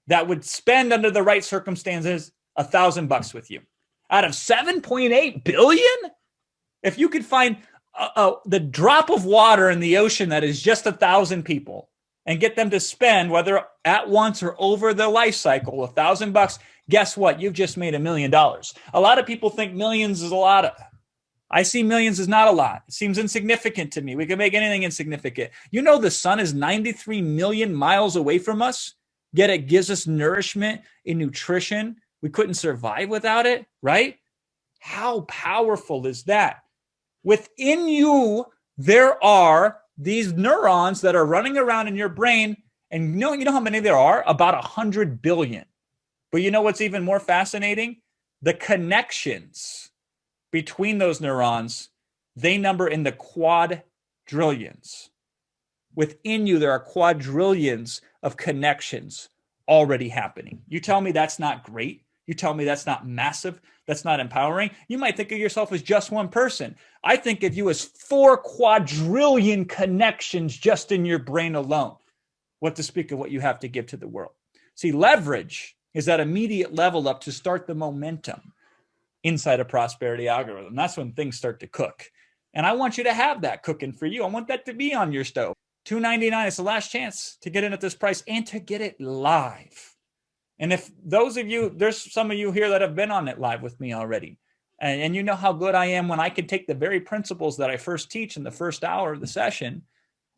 that would spend under the right circumstances $1,000 with you. Out of 7.8 billion? If you could find the drop of water in the ocean that is just 1,000 people and get them to spend, whether at once or over the life cycle, $1,000, guess what? You've just made $1 million. A lot of people think millions is a lot. I see millions as not a lot. It seems insignificant to me. We can make anything insignificant. You know, the sun is 93 million miles away from us, yet it gives us nourishment and nutrition. We couldn't survive without it, right? How powerful is that? Within you, there are these neurons that are running around in your brain. And you know how many there are? About 100 billion. But you know what's even more fascinating? The connections between those neurons, they number in the quadrillions. Within you, there are quadrillions of connections already happening. You tell me that's not great. You tell me that's not massive. That's not empowering. You might think of yourself as just one person. I think of you as 4 quadrillion connections just in your brain alone. What to speak of what you have to give to the world. See, leverage is that immediate level up to start the momentum inside a prosperity algorithm. That's when things start to cook. And I want you to have that cooking for you. I want that to be on your stove. $2.99 is the last chance to get in at this price and to get it live. And if those of you, there's some of you here that have been on it live with me already. And you know how good I am when I can take the very principles that I first teach in the first hour of the session.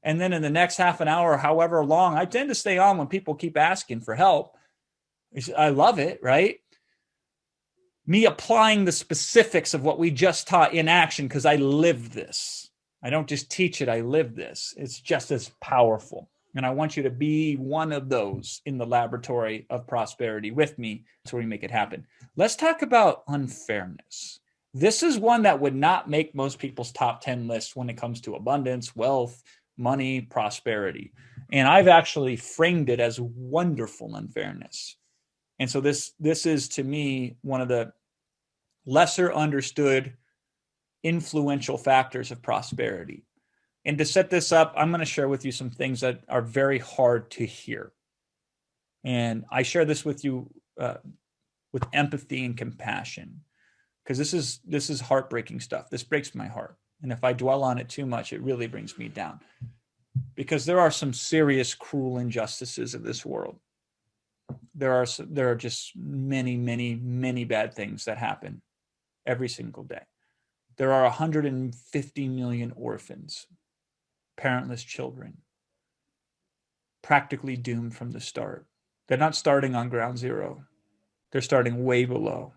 And then in the next half an hour, however long, I tend to stay on when people keep asking for help. I love it, right? Me applying the specifics of what we just taught in action because I live this. I don't just teach it, I live this. It's just as powerful. And I want you to be one of those in the laboratory of prosperity with me so we make it happen. Let's talk about unfairness. This is one that would not make most people's top 10 lists when it comes to abundance, wealth, money, prosperity. And I've actually framed it as wonderful unfairness. And so this is, to me, one of the lesser understood influential factors of prosperity. And to set this up, I'm going to share with you some things that are very hard to hear. And I share this with you with empathy and compassion, because this is heartbreaking stuff. This breaks my heart. And if I dwell on it too much, it really brings me down. Because there are some serious, cruel injustices of this world. There are just many, many, many bad things that happen every single day. There are 150 million orphans, parentless children, practically doomed from the start. They're not starting on ground zero. They're starting way below.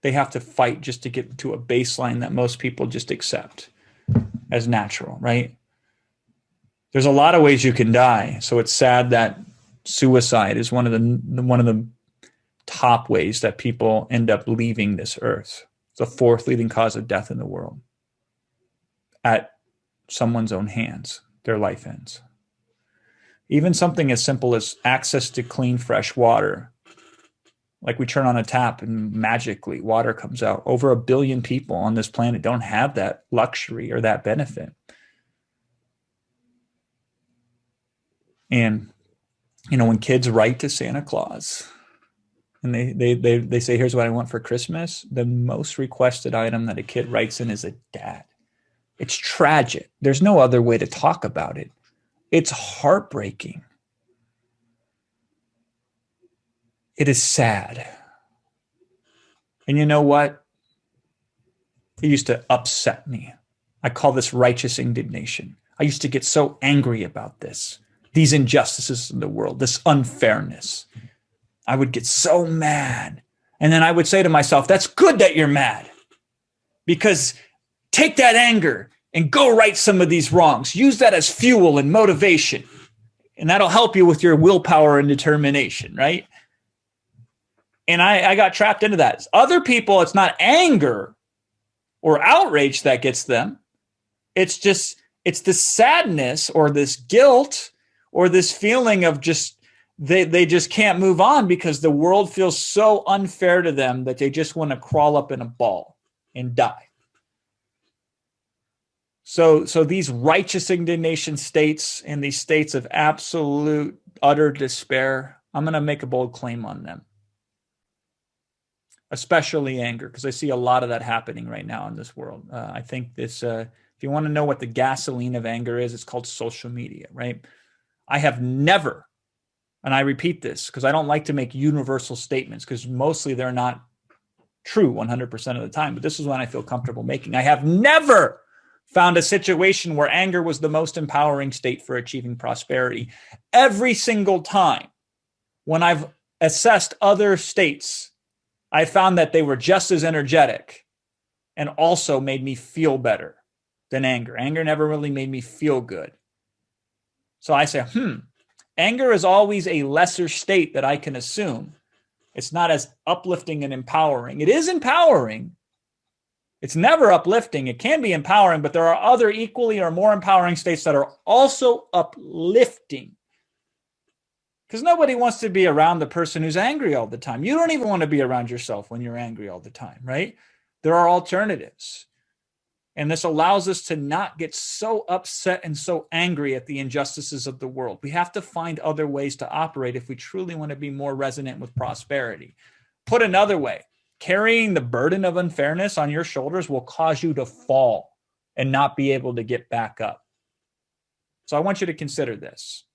They have to fight just to get to a baseline that most people just accept as natural, right? There's a lot of ways you can die. So it's sad that suicide is one of the top ways that people end up leaving this earth. It's the 4th leading cause of death in the world. At someone's own hands, their life ends. Even something as simple as access to clean, fresh water. Like we turn on a tap and magically water comes out. Over 1 billion people on this planet don't have that luxury or that benefit. And, you know, when kids write to Santa Claus and they say, here's what I want for Christmas, the most requested item that a kid writes in is a dad. It's tragic. There's no other way to talk about it. It's heartbreaking. It is sad. And you know what? It used to upset me. I call this righteous indignation. I used to get so angry about this, these injustices in the world, this unfairness. I would get so mad. And then I would say to myself, that's good that you're mad, because take that anger and go right some of these wrongs. Use that as fuel and motivation. And that'll help you with your willpower and determination, right? And I got trapped into that. Other people, it's not anger or outrage that gets them. It's this sadness or this guilt or this feeling of just, they just can't move on because the world feels so unfair to them that they just want to crawl up in a ball and die. So these righteous indignation states and these states of absolute, utter despair, I'm going to make a bold claim on them. Especially anger, because I see a lot of that happening right now in this world. I think this, if you want to know what the gasoline of anger is, it's called social media, right? I have never, and I repeat this because I don't like to make universal statements because mostly they're not true 100% of the time, but this is one I feel comfortable making. I have never found a situation where anger was the most empowering state for achieving prosperity. Every single time when I've assessed other states, I found that they were just as energetic and also made me feel better than anger. Anger never really made me feel good. So I say, anger is always a lesser state that I can assume. It's not as uplifting and empowering. It is empowering. It's never uplifting. It can be empowering, but there are other equally or more empowering states that are also uplifting. Because nobody wants to be around the person who's angry all the time. You don't even want to be around yourself when you're angry all the time, right? There are alternatives. And this allows us to not get so upset and so angry at the injustices of the world. We have to find other ways to operate if we truly want to be more resonant with prosperity. Put another way, carrying the burden of unfairness on your shoulders will cause you to fall and not be able to get back up. So I want you to consider this.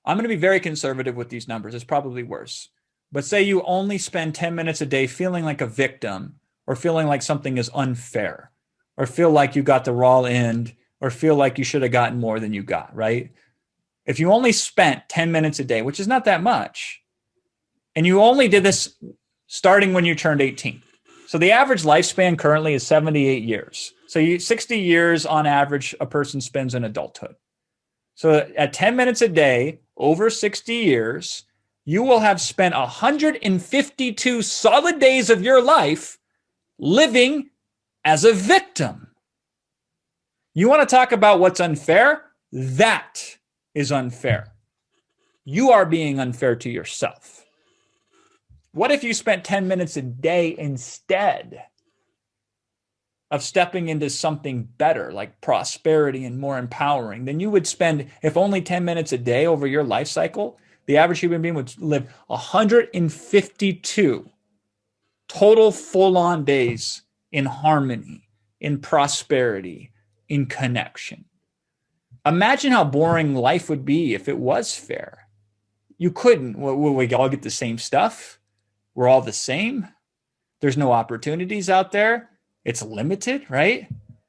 I'm going to be very conservative with these numbers. It's probably worse. But say you only spend 10 minutes a day feeling like a victim or feeling like something is unfair or feel like you got the raw end or feel like you should have gotten more than you got, right? If you only spent 10 minutes a day, which is not that much, and you only did this starting when you turned 18. So the average lifespan currently is 78 years. So 60 years on average a person spends in adulthood. So at 10 minutes a day, over 60 years, you will have spent 152 solid days of your life living as a victim. You want to talk about what's unfair? That is unfair. You are being unfair to yourself. What if you spent 10 minutes a day instead of stepping into something better, like prosperity and more empowering? Then you would spend, if only 10 minutes a day over your life cycle, the average human being would live 152 total full-on days in harmony, in prosperity, in connection. Imagine how boring life would be if it was fair. You couldn't. Will we all get the same stuff? We're all the same. There's no opportunities out there. It's limited, right?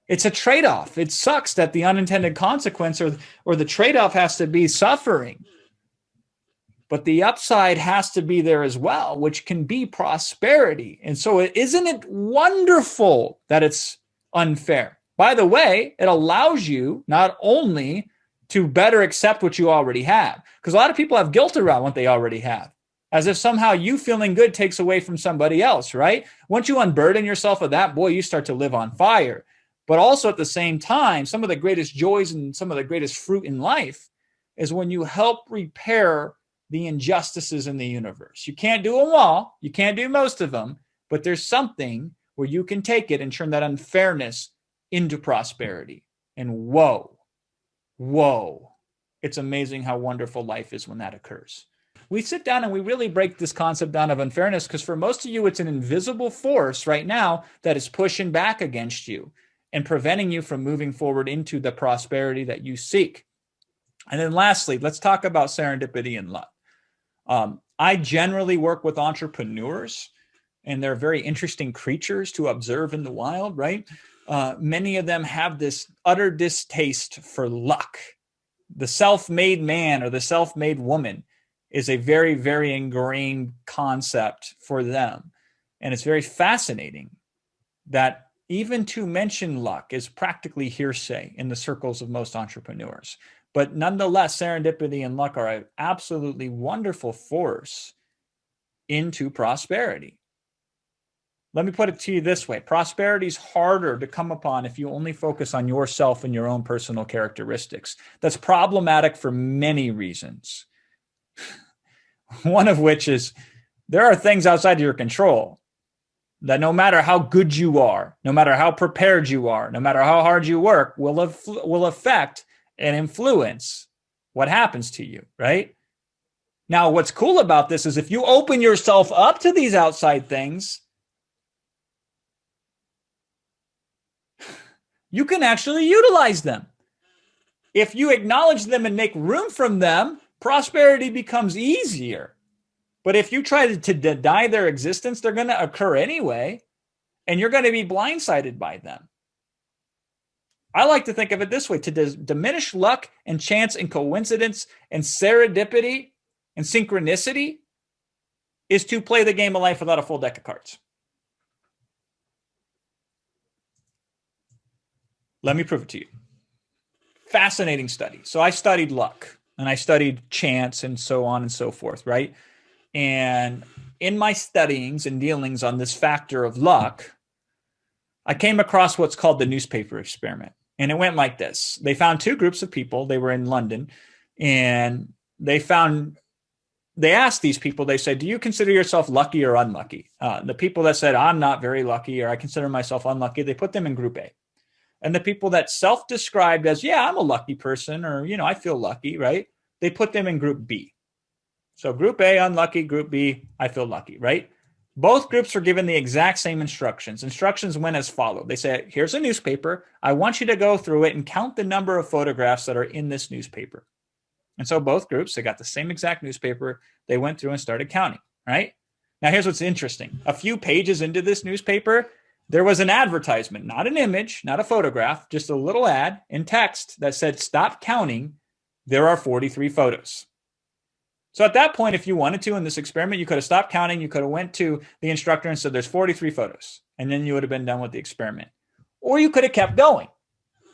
It's a trade-off. It sucks that the unintended consequence or the trade-off has to be suffering. But the upside has to be there as well, which can be prosperity. And so isn't it wonderful that it's unfair? By the way, it allows you not only to better accept what you already have, because a lot of people have guilt around what they already have, as if somehow you feeling good takes away from somebody else, right? Once you unburden yourself of that, boy, you start to live on fire. But also at the same time, some of the greatest joys and some of the greatest fruit in life is when you help repair the injustices in the universe. You can't do them all. You can't do most of them, but there's something where you can take it and turn that unfairness into prosperity. And whoa, it's amazing how wonderful life is when that occurs. We sit down and we really break this concept down of unfairness because for most of you, it's an invisible force right now that is pushing back against you and preventing you from moving forward into the prosperity that you seek. And then lastly, let's talk about serendipity and luck. I generally work with entrepreneurs, and they're very interesting creatures to observe in the wild, right? many of them have this utter distaste for luck. The self-made man or the self-made woman is a very, very ingrained concept for them. And it's very fascinating that even to mention luck is practically hearsay in the circles of most entrepreneurs. But nonetheless, serendipity and luck are an absolutely wonderful force into prosperity. Let me put it to you this way. Prosperity is harder to come upon if you only focus on yourself and your own personal characteristics. That's problematic for many reasons. One of which is there are things outside of your control that no matter how good you are, no matter how prepared you are, no matter how hard you work, will affect and influence what happens to you, right? Now, what's cool about this is if you open yourself up to these outside things, you can actually utilize them. If you acknowledge them and make room from them, prosperity becomes easier. But if you try to deny their existence, they're going to occur anyway, and you're going to be blindsided by them. I like to think of it this way: to diminish luck and chance and coincidence and serendipity and synchronicity is to play the game of life without a full deck of cards. Let me prove it to you. Fascinating study. So I studied luck and I studied chance and so on and so forth, right? And in my studyings and dealings on this factor of luck, I came across what's called the newspaper experiment. And it went like this. They found two groups of people. They were in London, and they asked these people, they said, do you consider yourself lucky or unlucky? The people that said, I'm not very lucky, or I consider myself unlucky, they put them in group A. And the people that self-described as, yeah, I'm a lucky person, or, I feel lucky, right? They put them in group B. So group A, unlucky, group B, I feel lucky, right? Both groups were given the exact same instructions. Instructions went as followed. They said, here's a newspaper. I want you to go through it and count the number of photographs that are in this newspaper. And so both groups, they got the same exact newspaper. They went through and started counting, right? Now, here's what's interesting. A few pages into this newspaper, there was an advertisement, not an image, not a photograph, just a little ad in text that said, stop counting. There are 43 photos. So at that point, if you wanted to in this experiment, you could have stopped counting. You could have went to the instructor and said, there's 43 photos. And then you would have been done with the experiment. Or you could have kept going.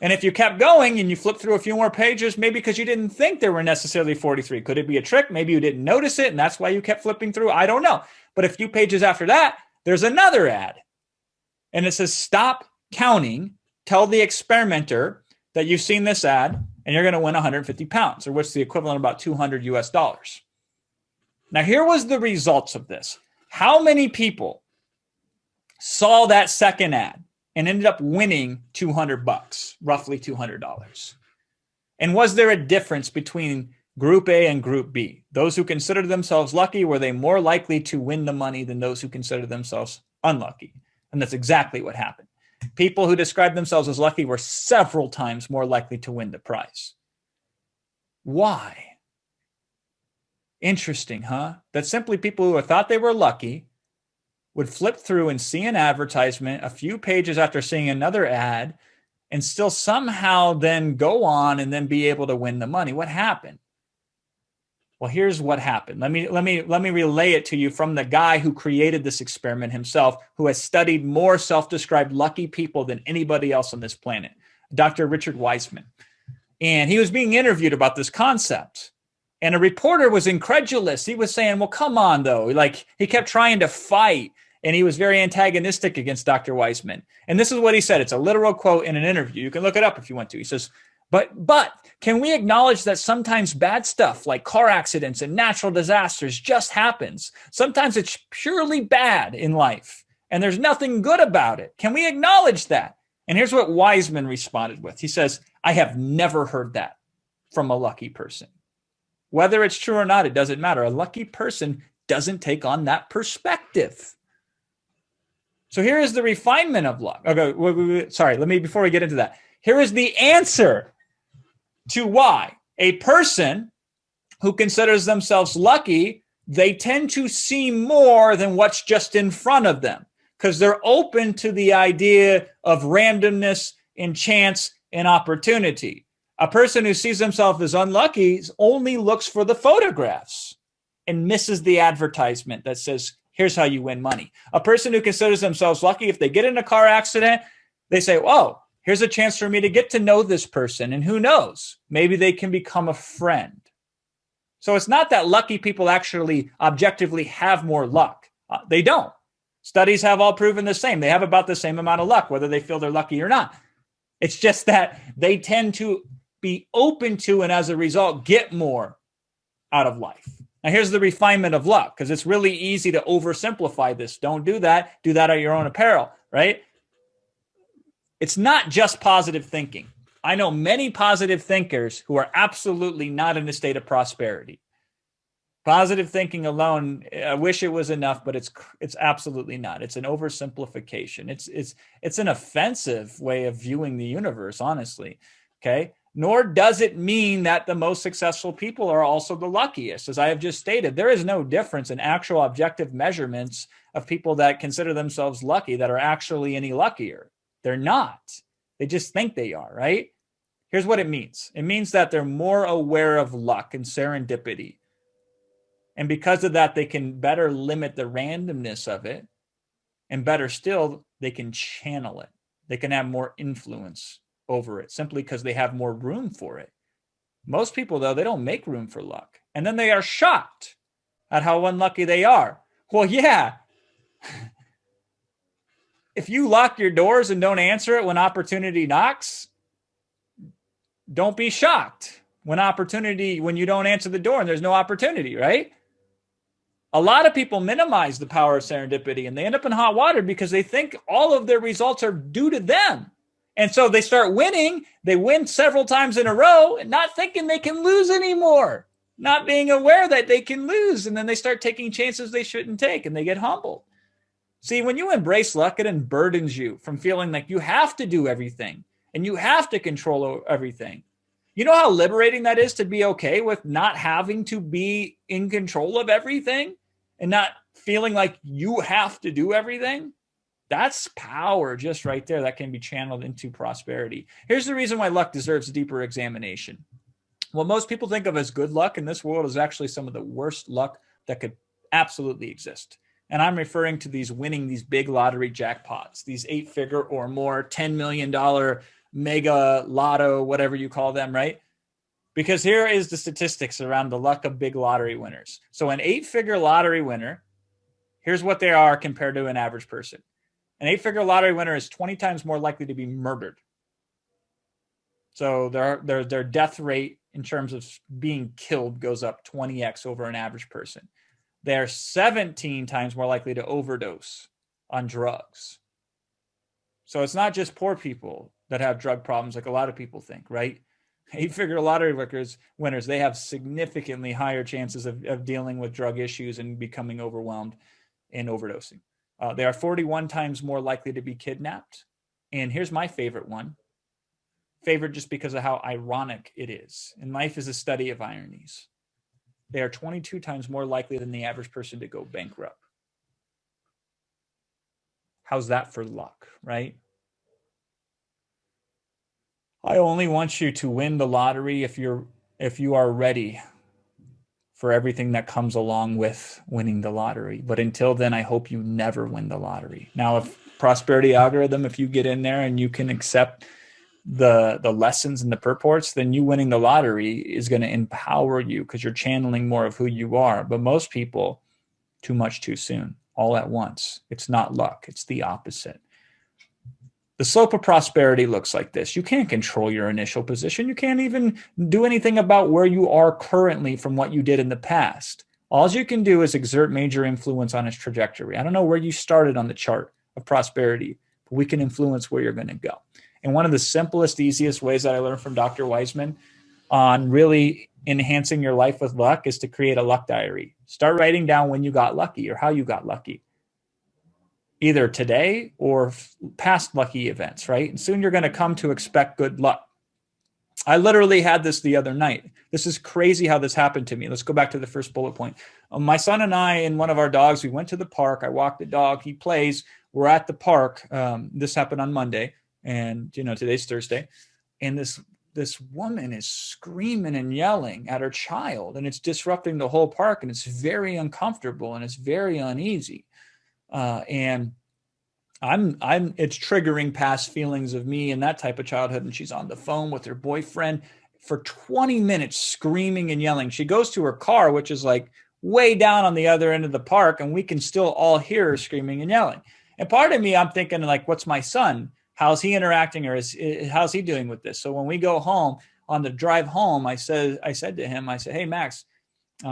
And if you kept going and you flipped through a few more pages, maybe because you didn't think there were necessarily 43. Could it be a trick? Maybe you didn't notice it, and that's why you kept flipping through. I don't know. But a few pages after that, there's another ad. And it says, stop counting. Tell the experimenter that you've seen this ad, and you're going to win 150 pounds, or what's the equivalent of about $200 US. Now, here was the results of this. How many people saw that second ad and ended up winning $200, roughly $200? And was there a difference between Group A and Group B? Those who considered themselves lucky, were they more likely to win the money than those who considered themselves unlucky? And that's exactly what happened. People who described themselves as lucky were several times more likely to win the prize. Why? Interesting, huh? That simply people who thought they were lucky would flip through and see an advertisement a few pages after seeing another ad and still somehow then go on and then be able to win the money. What happened? Well, here's what happened. Let me relay it to you from the guy who created this experiment himself, who has studied more self-described lucky people than anybody else on this planet, Dr. Richard Wiseman. And he was being interviewed about this concept. And a reporter was incredulous. He was saying, well, come on, though. Like, he kept trying to fight, and he was very antagonistic against Dr. Wiseman. And this is what he said. It's a literal quote in an interview. You can look it up if you want to. He says, but can we acknowledge that sometimes bad stuff like car accidents and natural disasters just happens? Sometimes it's purely bad in life, and there's nothing good about it. Can we acknowledge that? And here's what Wiseman responded with. He says, I have never heard that from a lucky person. Whether it's true or not, it doesn't matter. A lucky person doesn't take on that perspective. So here is the refinement of luck. Okay, sorry, before we get into that, here is the answer to why a person who considers themselves lucky, they tend to see more than what's just in front of them. because they're open to the idea of randomness and chance and opportunity. A person who sees themselves as unlucky only looks for the photographs and misses the advertisement that says, here's how you win money. A person who considers themselves lucky, if they get in a car accident, they say, whoa, here's a chance for me to get to know this person. And who knows, maybe they can become a friend. So it's not that lucky people actually objectively have more luck. They don't. Studies have all proven the same. They have about the same amount of luck, whether they feel they're lucky or not. It's just that they tend to be open to and as a result get more out of life. Now here's the refinement of luck, because it's really easy to oversimplify this. Don't do that. Do that at your own apparel, right? It's not just positive thinking. I know many positive thinkers who are absolutely not in a state of prosperity. Positive thinking alone, I wish it was enough, but it's absolutely not. It's an oversimplification. It's an offensive way of viewing the universe, honestly. Okay. Nor does it mean that the most successful people are also the luckiest. As I have just stated, there is no difference in actual objective measurements of people that consider themselves lucky that are actually any luckier. They're not. They just think they are, right? Here's what it means. It means that they're more aware of luck and serendipity. And because of that, they can better limit the randomness of it. And better still, they can channel it. They can have more influence over it simply because they have more room for it. Most people, though, they don't make room for luck. And then they are shocked at how unlucky they are. Well, yeah. If you lock your doors and don't answer it when opportunity knocks, don't be shocked when you don't answer the door and there's no opportunity, right? A lot of people minimize the power of serendipity and they end up in hot water because they think all of their results are due to them. And so they start winning. They win several times in a row and not thinking they can lose anymore, not being aware that they can lose. And then they start taking chances they shouldn't take and they get humbled. See, when you embrace luck, it unburdens you from feeling like you have to do everything and you have to control everything. You know how liberating that is to be okay with not having to be in control of everything and not feeling like you have to do everything? That's power just right there that can be channeled into prosperity. Here's the reason why luck deserves deeper examination. What most people think of as good luck in this world is actually some of the worst luck that could absolutely exist. And I'm referring to winning these big lottery jackpots, these 8-figure or more, $10 million mega lotto, whatever you call them, right? Because here is the statistics around the luck of big lottery winners. So an 8-figure lottery winner, here's what they are compared to an average person. An 8-figure lottery winner is 20 times more likely to be murdered. So their death rate in terms of being killed goes up 20x over an average person. They're 17 times more likely to overdose on drugs. So it's not just poor people that have drug problems like a lot of people think, right? 8-figure lottery winners, they have significantly higher chances of dealing with drug issues and becoming overwhelmed and overdosing. They are 41 times more likely to be kidnapped. And here's my favorite one. Favorite just because of how ironic it is. And life is a study of ironies. They are 22 times more likely than the average person to go bankrupt. How's that for luck, right? I only want you to win the lottery if you are ready for everything that comes along with winning the lottery. But until then, I hope you never win the lottery. Now, if prosperity algorithm, if you get in there and you can accept the lessons and the purports, then you winning the lottery is going to empower you because you're channeling more of who you are. But most people, too much too soon, all at once. It's not luck. It's the opposite. The slope of prosperity looks like this. You can't control your initial position. You can't even do anything about where you are currently from what you did in the past. All you can do is exert major influence on its trajectory. I don't know where you started on the chart of prosperity, but we can influence where you're going to go. And one of the simplest, easiest ways that I learned from Dr. Wiseman on really enhancing your life with luck is to create a luck diary. Start writing down when you got lucky or how you got lucky, either today or past lucky events, right? And soon you're going to come to expect good luck. I literally had this the other night. This is crazy how this happened to me. Let's go back to the first bullet point. My son and I and one of our dogs, we went to the park. I walked the dog. He plays. we're at the park. This happened on Monday, and today's Thursday, and this woman is screaming and yelling at her child, and it's disrupting the whole park, and it's very uncomfortable and it's very uneasy. And it's triggering past feelings of me and that type of childhood. And she's on the phone with her boyfriend for 20 minutes, screaming and yelling. She goes to her car, which is like way down on the other end of the park, and we can still all hear her screaming and yelling. And part of me, I'm thinking, like, what's my son? How's he interacting, or how's he doing with this? So when we go home, on the drive home, I said to him, I said, hey, Max,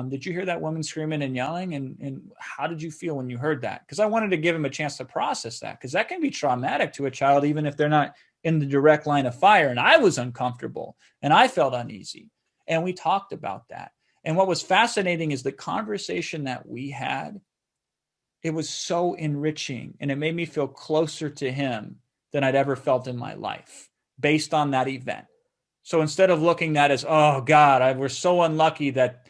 did you hear that woman screaming and yelling? And how did you feel when you heard that? Because I wanted to give him a chance to process that, because that can be traumatic to a child, even if they're not in the direct line of fire. And I was uncomfortable and I felt uneasy. And we talked about that. And what was fascinating is the conversation that we had. It was so enriching, and it made me feel closer to him than I'd ever felt in my life based on that event. So instead of looking at it as, oh God, we're so unlucky that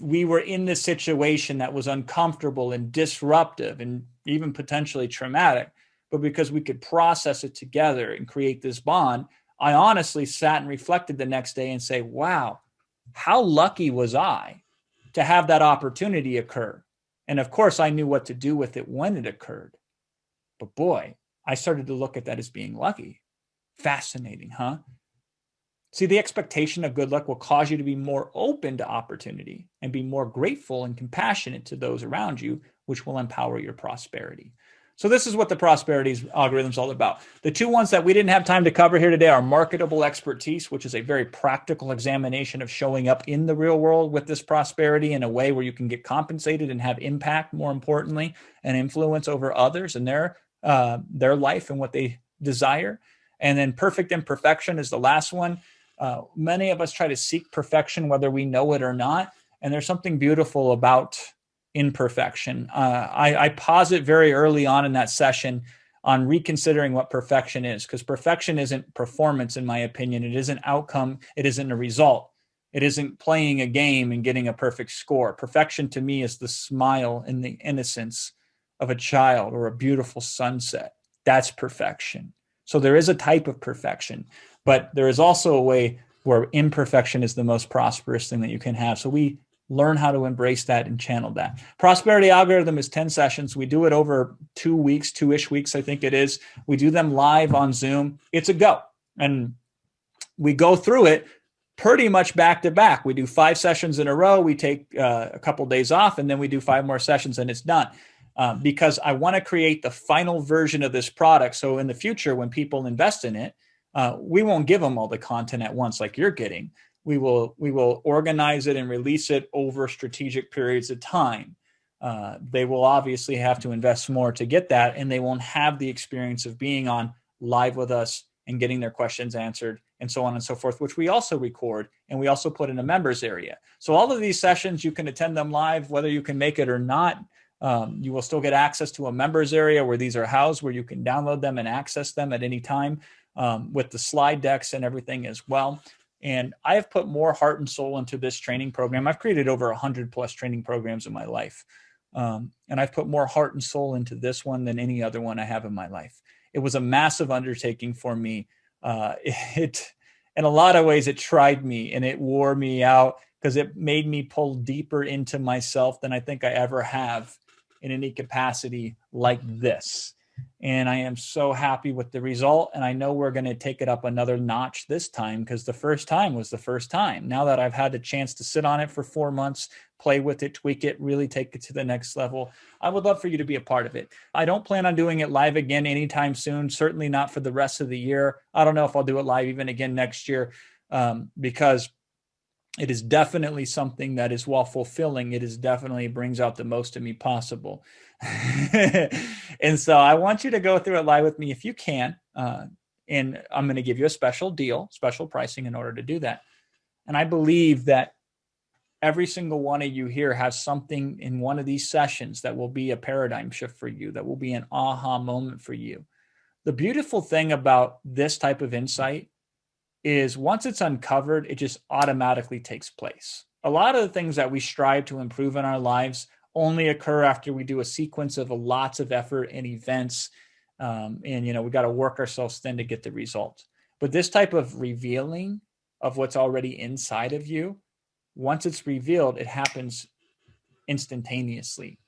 we were in this situation that was uncomfortable and disruptive and even potentially traumatic, but because we could process it together and create this bond, I honestly sat and reflected the next day and say, wow, how lucky was I to have that opportunity occur? And of course, I knew what to do with it when it occurred. But boy, I started to look at that as being lucky. Fascinating, huh? See, the expectation of good luck will cause you to be more open to opportunity and be more grateful and compassionate to those around you, which will empower your prosperity. So this is what the prosperity algorithm is all about. The two ones that we didn't have time to cover here today are marketable expertise, which is a very practical examination of showing up in the real world with this prosperity in a way where you can get compensated and have impact, more importantly, and influence over others and their life and what they desire. And then perfect imperfection is the last one. Many of us try to seek perfection, whether we know it or not. And there's something beautiful about imperfection. I posit very early on in that session on reconsidering what perfection is, because perfection isn't performance, in my opinion. It isn't outcome. It isn't a result. It isn't playing a game and getting a perfect score. Perfection to me is the smile and the innocence of a child or a beautiful sunset. That's perfection. So there is a type of perfection, but there is also a way where imperfection is the most prosperous thing that you can have. So we learn how to embrace that and channel that. Prosperity algorithm is 10 sessions. We do it over 2 weeks, 2-ish weeks, I think it is. We do them live on Zoom. It's a go. And we go through it pretty much back to back. We do 5 sessions in a row. We take a couple days off, and then we do 5 more sessions, and it's done. Because I want to create the final version of this product. So in the future, when people invest in it, we won't give them all the content at once like you're getting. We will organize it and release it over strategic periods of time. They will obviously have to invest more to get that, and they won't have the experience of being on live with us and getting their questions answered and so on and so forth, which we also record and we also put in a members area. So all of these sessions, you can attend them live, whether you can make it or not. You will still get access to a members area where these are housed, where you can download them and access them at any time with the slide decks and everything as well. And I have put more heart and soul into this training program. I've created over 100 plus training programs in my life. And I've put more heart and soul into this one than any other one I have in my life. It was a massive undertaking for me. In a lot of ways, it tried me and it wore me out because it made me pull deeper into myself than I think I ever have in any capacity like this. And I am so happy with the result. And I know we're going to take it up another notch this time, because the first time was the first time. Now that I've had a chance to sit on it for 4 months, play with it, tweak it, really take it to the next level, I would love for you to be a part of it. I don't plan on doing it live again anytime soon, certainly not for the rest of the year. I don't know if I'll do it live even again next year, because it is definitely something that is, while fulfilling, it is definitely brings out the most of me possible. And so I want you to go through it live with me if you can. And I'm going to give you a special deal, special pricing in order to do that. And I believe that every single one of you here has something in one of these sessions that will be a paradigm shift for you, that will be an aha moment for you. The beautiful thing about this type of insight is once it's uncovered, it just automatically takes place. A lot of the things that we strive to improve in our lives only occur after we do a sequence of lots of effort and events. And, we got to work ourselves then to get the result. But this type of revealing of what's already inside of you, once it's revealed, it happens instantaneously.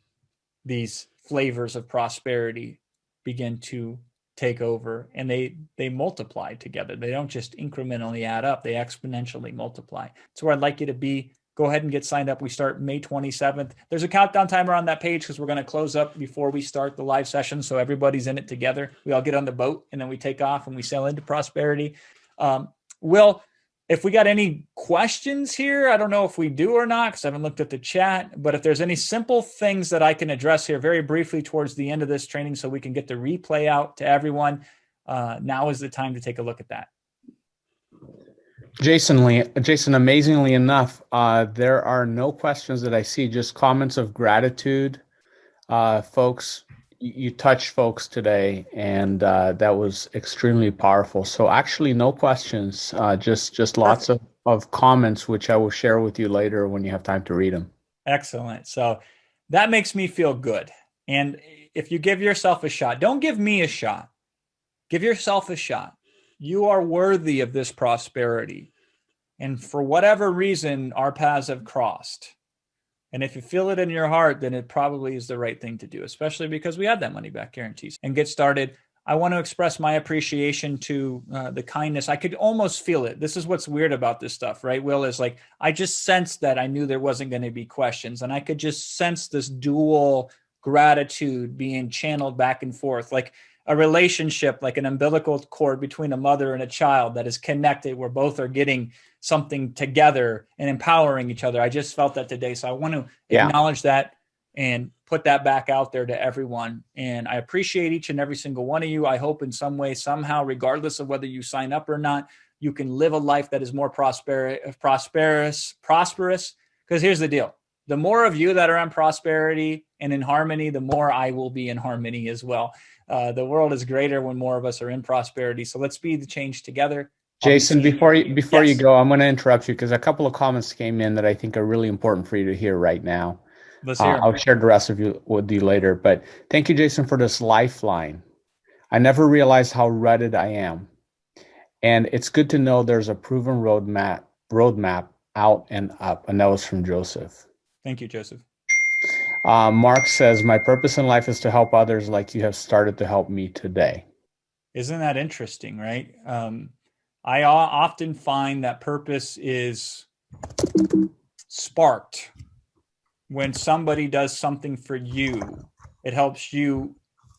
These flavors of prosperity begin to take over, and they multiply together. They don't just incrementally add up, they exponentially multiply. So where I'd like you to be, go ahead and get signed up. We start May 27th. There's a countdown timer on that page because we're going to close up before we start the live session. So everybody's in it together. We all get on the boat and then we take off and we sail into prosperity. Will, if we got any questions here, I don't know if we do or not because I haven't looked at the chat, but if there's any simple things that I can address here very briefly towards the end of this training so we can get the replay out to everyone, now is the time to take a look at that. Jason, amazingly enough, there are no questions that I see, just comments of gratitude. Folks, you touched folks today, and that was extremely powerful. So actually no questions, just lots of comments, which I will share with you later when you have time to read them. Excellent. So that makes me feel good. And if you give yourself a shot, don't give me a shot. Give yourself a shot. You are worthy of this prosperity. And for whatever reason, our paths have crossed. And if you feel it in your heart, then it probably is the right thing to do, especially because we have that money back guarantees. And get started. I want to express my appreciation to the kindness. I could almost feel it. This is what's weird about this stuff, right? Will, is like, I just sensed that I knew there wasn't going to be questions. And I could just sense this dual gratitude being channeled back and forth, like a relationship, like an umbilical cord between a mother and a child that is connected, where both are getting something together and empowering each other. I just felt that today. So I want to acknowledge that and put that back out there to everyone. And I appreciate each and every single one of you. I hope in some way, somehow, regardless of whether you sign up or not, you can live a life that is more prosperous. Because here's the deal. The more of you that are in prosperity and in harmony, the more I will be in harmony as well. The world is greater when more of us are in prosperity. So let's be the change together. Jason, before you go, I'm going to interrupt you because a couple of comments came in that I think are really important for you to hear right now. Let's hear. I'll share the rest of you with you later. But thank you, Jason, for this lifeline. I never realized how rutted I am. And it's good to know there's a proven roadmap out and up. And that was from Joseph. Thank you, Joseph. Mark says, my purpose in life is to help others like you have started to help me today. Isn't that interesting, right? I often find that purpose is sparked when somebody does something for you. It helps you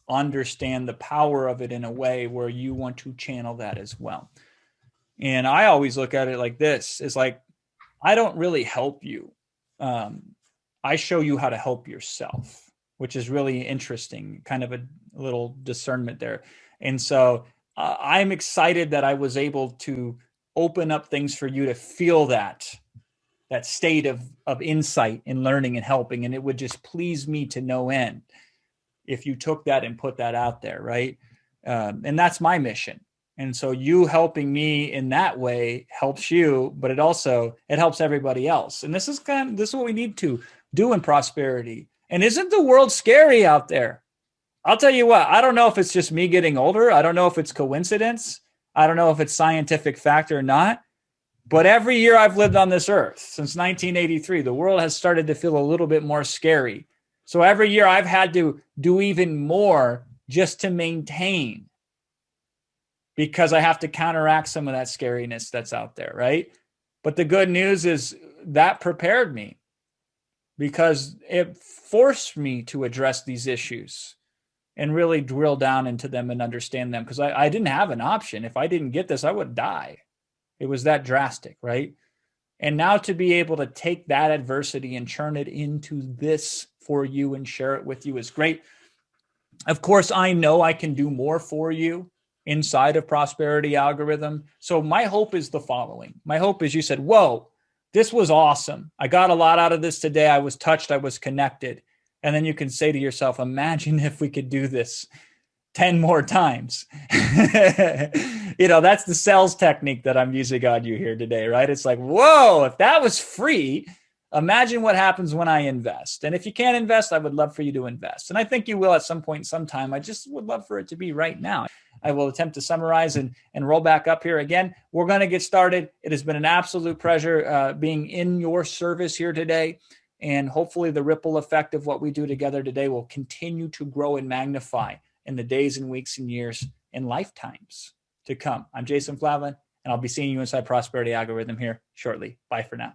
understand the power of it in a way where you want to channel that as well. And I always look at it like this. It's like, I don't really help you. I show you how to help yourself, which is really interesting, kind of a little discernment there. And so I'm excited that I was able to open up things for you to feel that state of insight and learning and helping. And it would just please me to no end if you took that and put that out there, right? And that's my mission. And so you helping me in that way helps you, but it helps everybody else. And this is what we need to do in prosperity. And isn't the world scary out there? I'll tell you what, I don't know if it's just me getting older. I don't know if it's coincidence. I don't know if it's scientific fact or not. But every year I've lived on this earth since 1983, the world has started to feel a little bit more scary. So every year I've had to do even more just to maintain, because I have to counteract some of that scariness that's out there, right? But the good news is that prepared me, because it forced me to address these issues and really drill down into them and understand them, because I didn't have an option. If I didn't get this, I would die. It was that drastic, right? And now to be able to take that adversity and churn it into this for you and share it with you is great. Of course, I know I can do more for you inside of Prosperity Algorithm. So my hope is the following. My hope is you said, whoa, this was awesome. I got a lot out of this today. I was touched. I was connected. And then you can say to yourself, imagine if we could do this 10 more times. That's the sales technique that I'm using on you here today, right? It's like, whoa, if that was free, Imagine what happens when I invest. And if you can't invest, I would love for you to invest. And I think you will at some point, sometime. I just would love for it to be right now. I will attempt to summarize and roll back up here again. We're going to get started. It has been an absolute pleasure being in your service here today. And hopefully the ripple effect of what we do together today will continue to grow and magnify in the days and weeks and years and lifetimes to come. I'm Jason Fladlien, and I'll be seeing you inside Prosperity Algorithm here shortly. Bye for now.